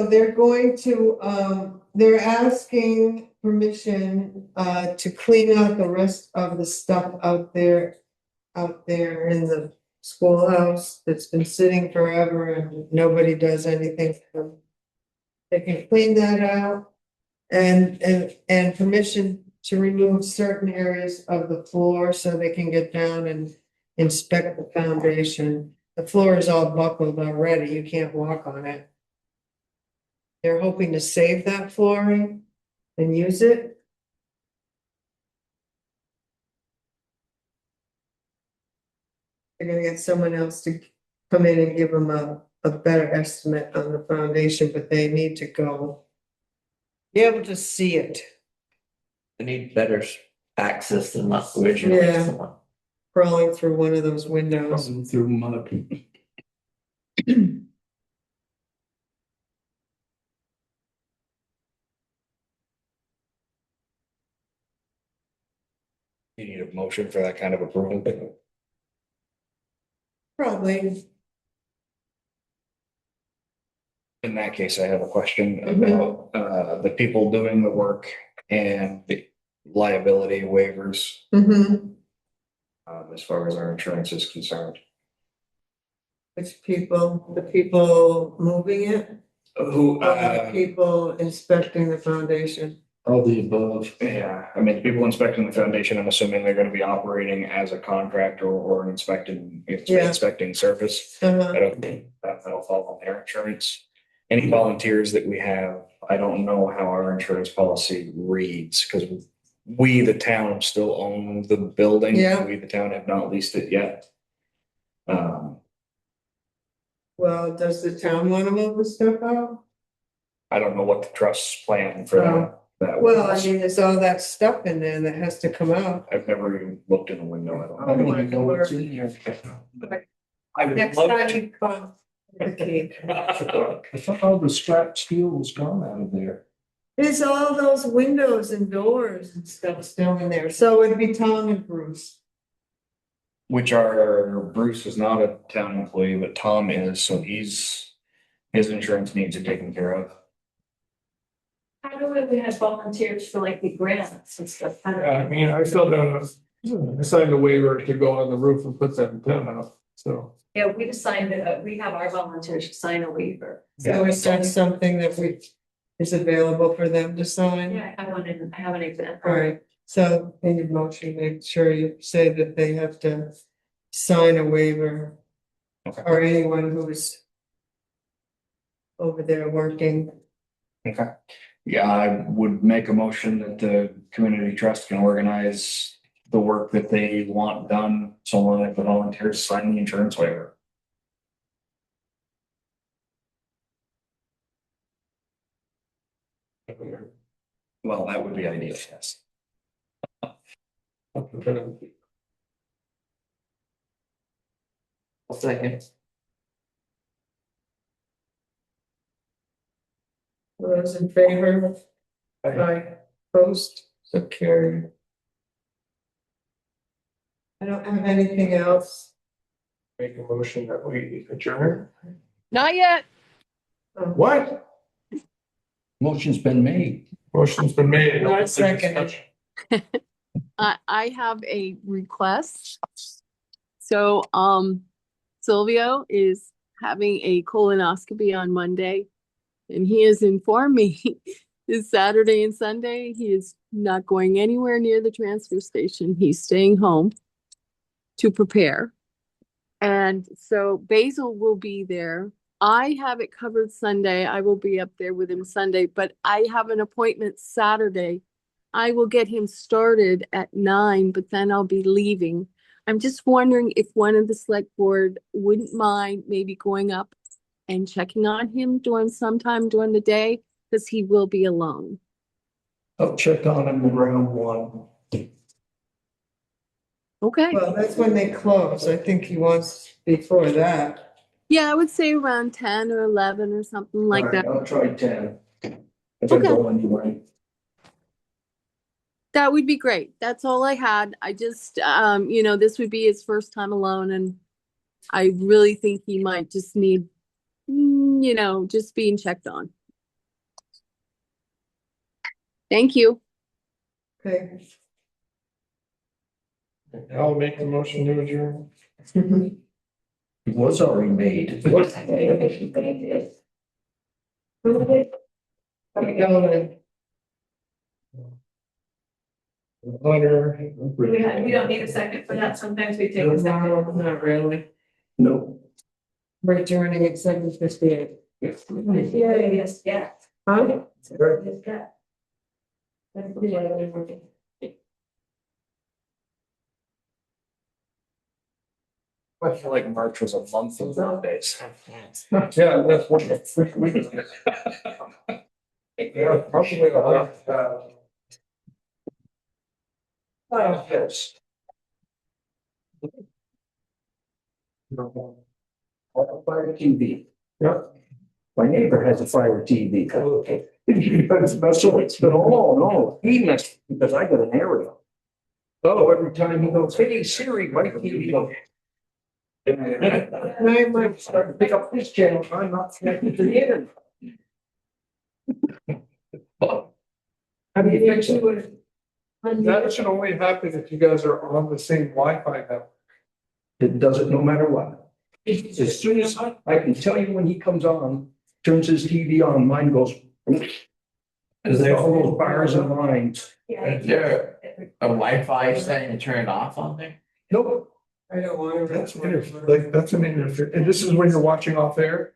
they're going to they're asking permission to clean out the rest of the stuff out there in the schoolhouse that's been sitting forever and nobody does anything. They can clean that out and permission to remove certain areas of the floor so they can get down and inspect the foundation. The floor is all buckled already. You can't walk on it. They're hoping to save that flooring and use it. They're gonna get someone else to come in and give them a better estimate on the foundation, but they need to go be able to see it. They need better access than last originally. Yeah. Crawling through one of those windows. Crossing through mud. You need a motion for that kind of approval. Probably. In that case, I have a question about the people doing the work and the liability waivers as far as our insurance is concerned. Which people, the people moving it, Who, or the people inspecting the foundation? All the above. yeah, I mean, people inspecting the foundation, I'm assuming they're gonna be operating as a contractor or inspecting, Yeah. inspecting surface. Uh-huh. I don't think that'll fall on their insurance. Any volunteers that we have, I don't know how our insurance policy reads, because we, the town, still own the building. Yeah. We, the town, have not leased it yet. Well, does the town want to move the stuff out? I don't know what the trust's plan for that Well, I was. mean, there's all that stuff in there that has to come out. I've never even looked in a window. I don't I know. don't even know what's in here. I would Next love time to. you come. Okay. I thought all the scrap steel was gone out of there. There's all those windows and doors and stuff still in there, so it'd be Tom and Bruce. Which are, Bruce is not a town employee, but Tom is, so his insurance needs are taken care of. How do we have volunteers for like the grants and stuff? How do we- I mean, I filled out I signed a waiver to go on the roof and put that antenna up, so. Yeah, we decided that we have our volunteers sign a waiver. So is that something that is available for them to sign? Yeah, I have an example. All right, so in your motion, make sure you say that they have to sign a waiver. Okay. Or anyone who is over there working. Okay. Yeah, I would make a motion that the community trust can organize the work that they want done, so long as the volunteers sign the insurance waiver. Well, that would be ideal, yes. Second. Those in favor? Aye. Opposed, so carried. I don't have anything else. Make a motion that we adjourn. Not yet. What? Motion's been made. Motion's been made. Not seconded. I have a request. So, Silvio is having a colonoscopy on Monday. And he has informed me this Saturday and Sunday, he is not going anywhere near the transfer station. He's staying home to prepare. And so Basil will be there. I have it covered Sunday. I will be up there with him Sunday, but I have an appointment Saturday. I will get him started at 9, but then I'll be leaving. I'm just wondering if one of the select board wouldn't mind maybe going up and checking on him sometime during the day, because he will be alone. I'll check on him around 1. Okay. Well, that's when they close. I think he wants before that. Yeah, I would say around 10 or 11 or something like All right, that. I'll try 10. If I Okay. go anyway. That would be great. That's all I had. I just, this would be his first time alone, and I really think he might just need, just being checked on. Thank you. Okay. I'll make the motion to adjourn. It was already made. Hunter. We don't need a second for that. Sometimes we take a second. No, not really. No. We're adjourning at 7:58. Yeah. Huh? I feel like March was a month of nowadays. Yeah, that's what the freak we did. Yeah, probably a lot. Yes. Fire TV. Yeah. My neighbor has a fire TV. So, no, he messed, because I got an aerial. Oh, every time he goes, hey Siri, my TV goes. I might start to pick up this channel, I'm not connected to the internet. How do you fix it? That should only happen if you guys are on the same Wi-Fi now. It does it no matter what. As soon as I can tell you when he comes on, turns his TV on, mine goes. Cause there's all those bars and lines. Is there a Wi-Fi setting to turn it off on there? Nope. I don't want to. That's an interference, and this is when you're watching off air?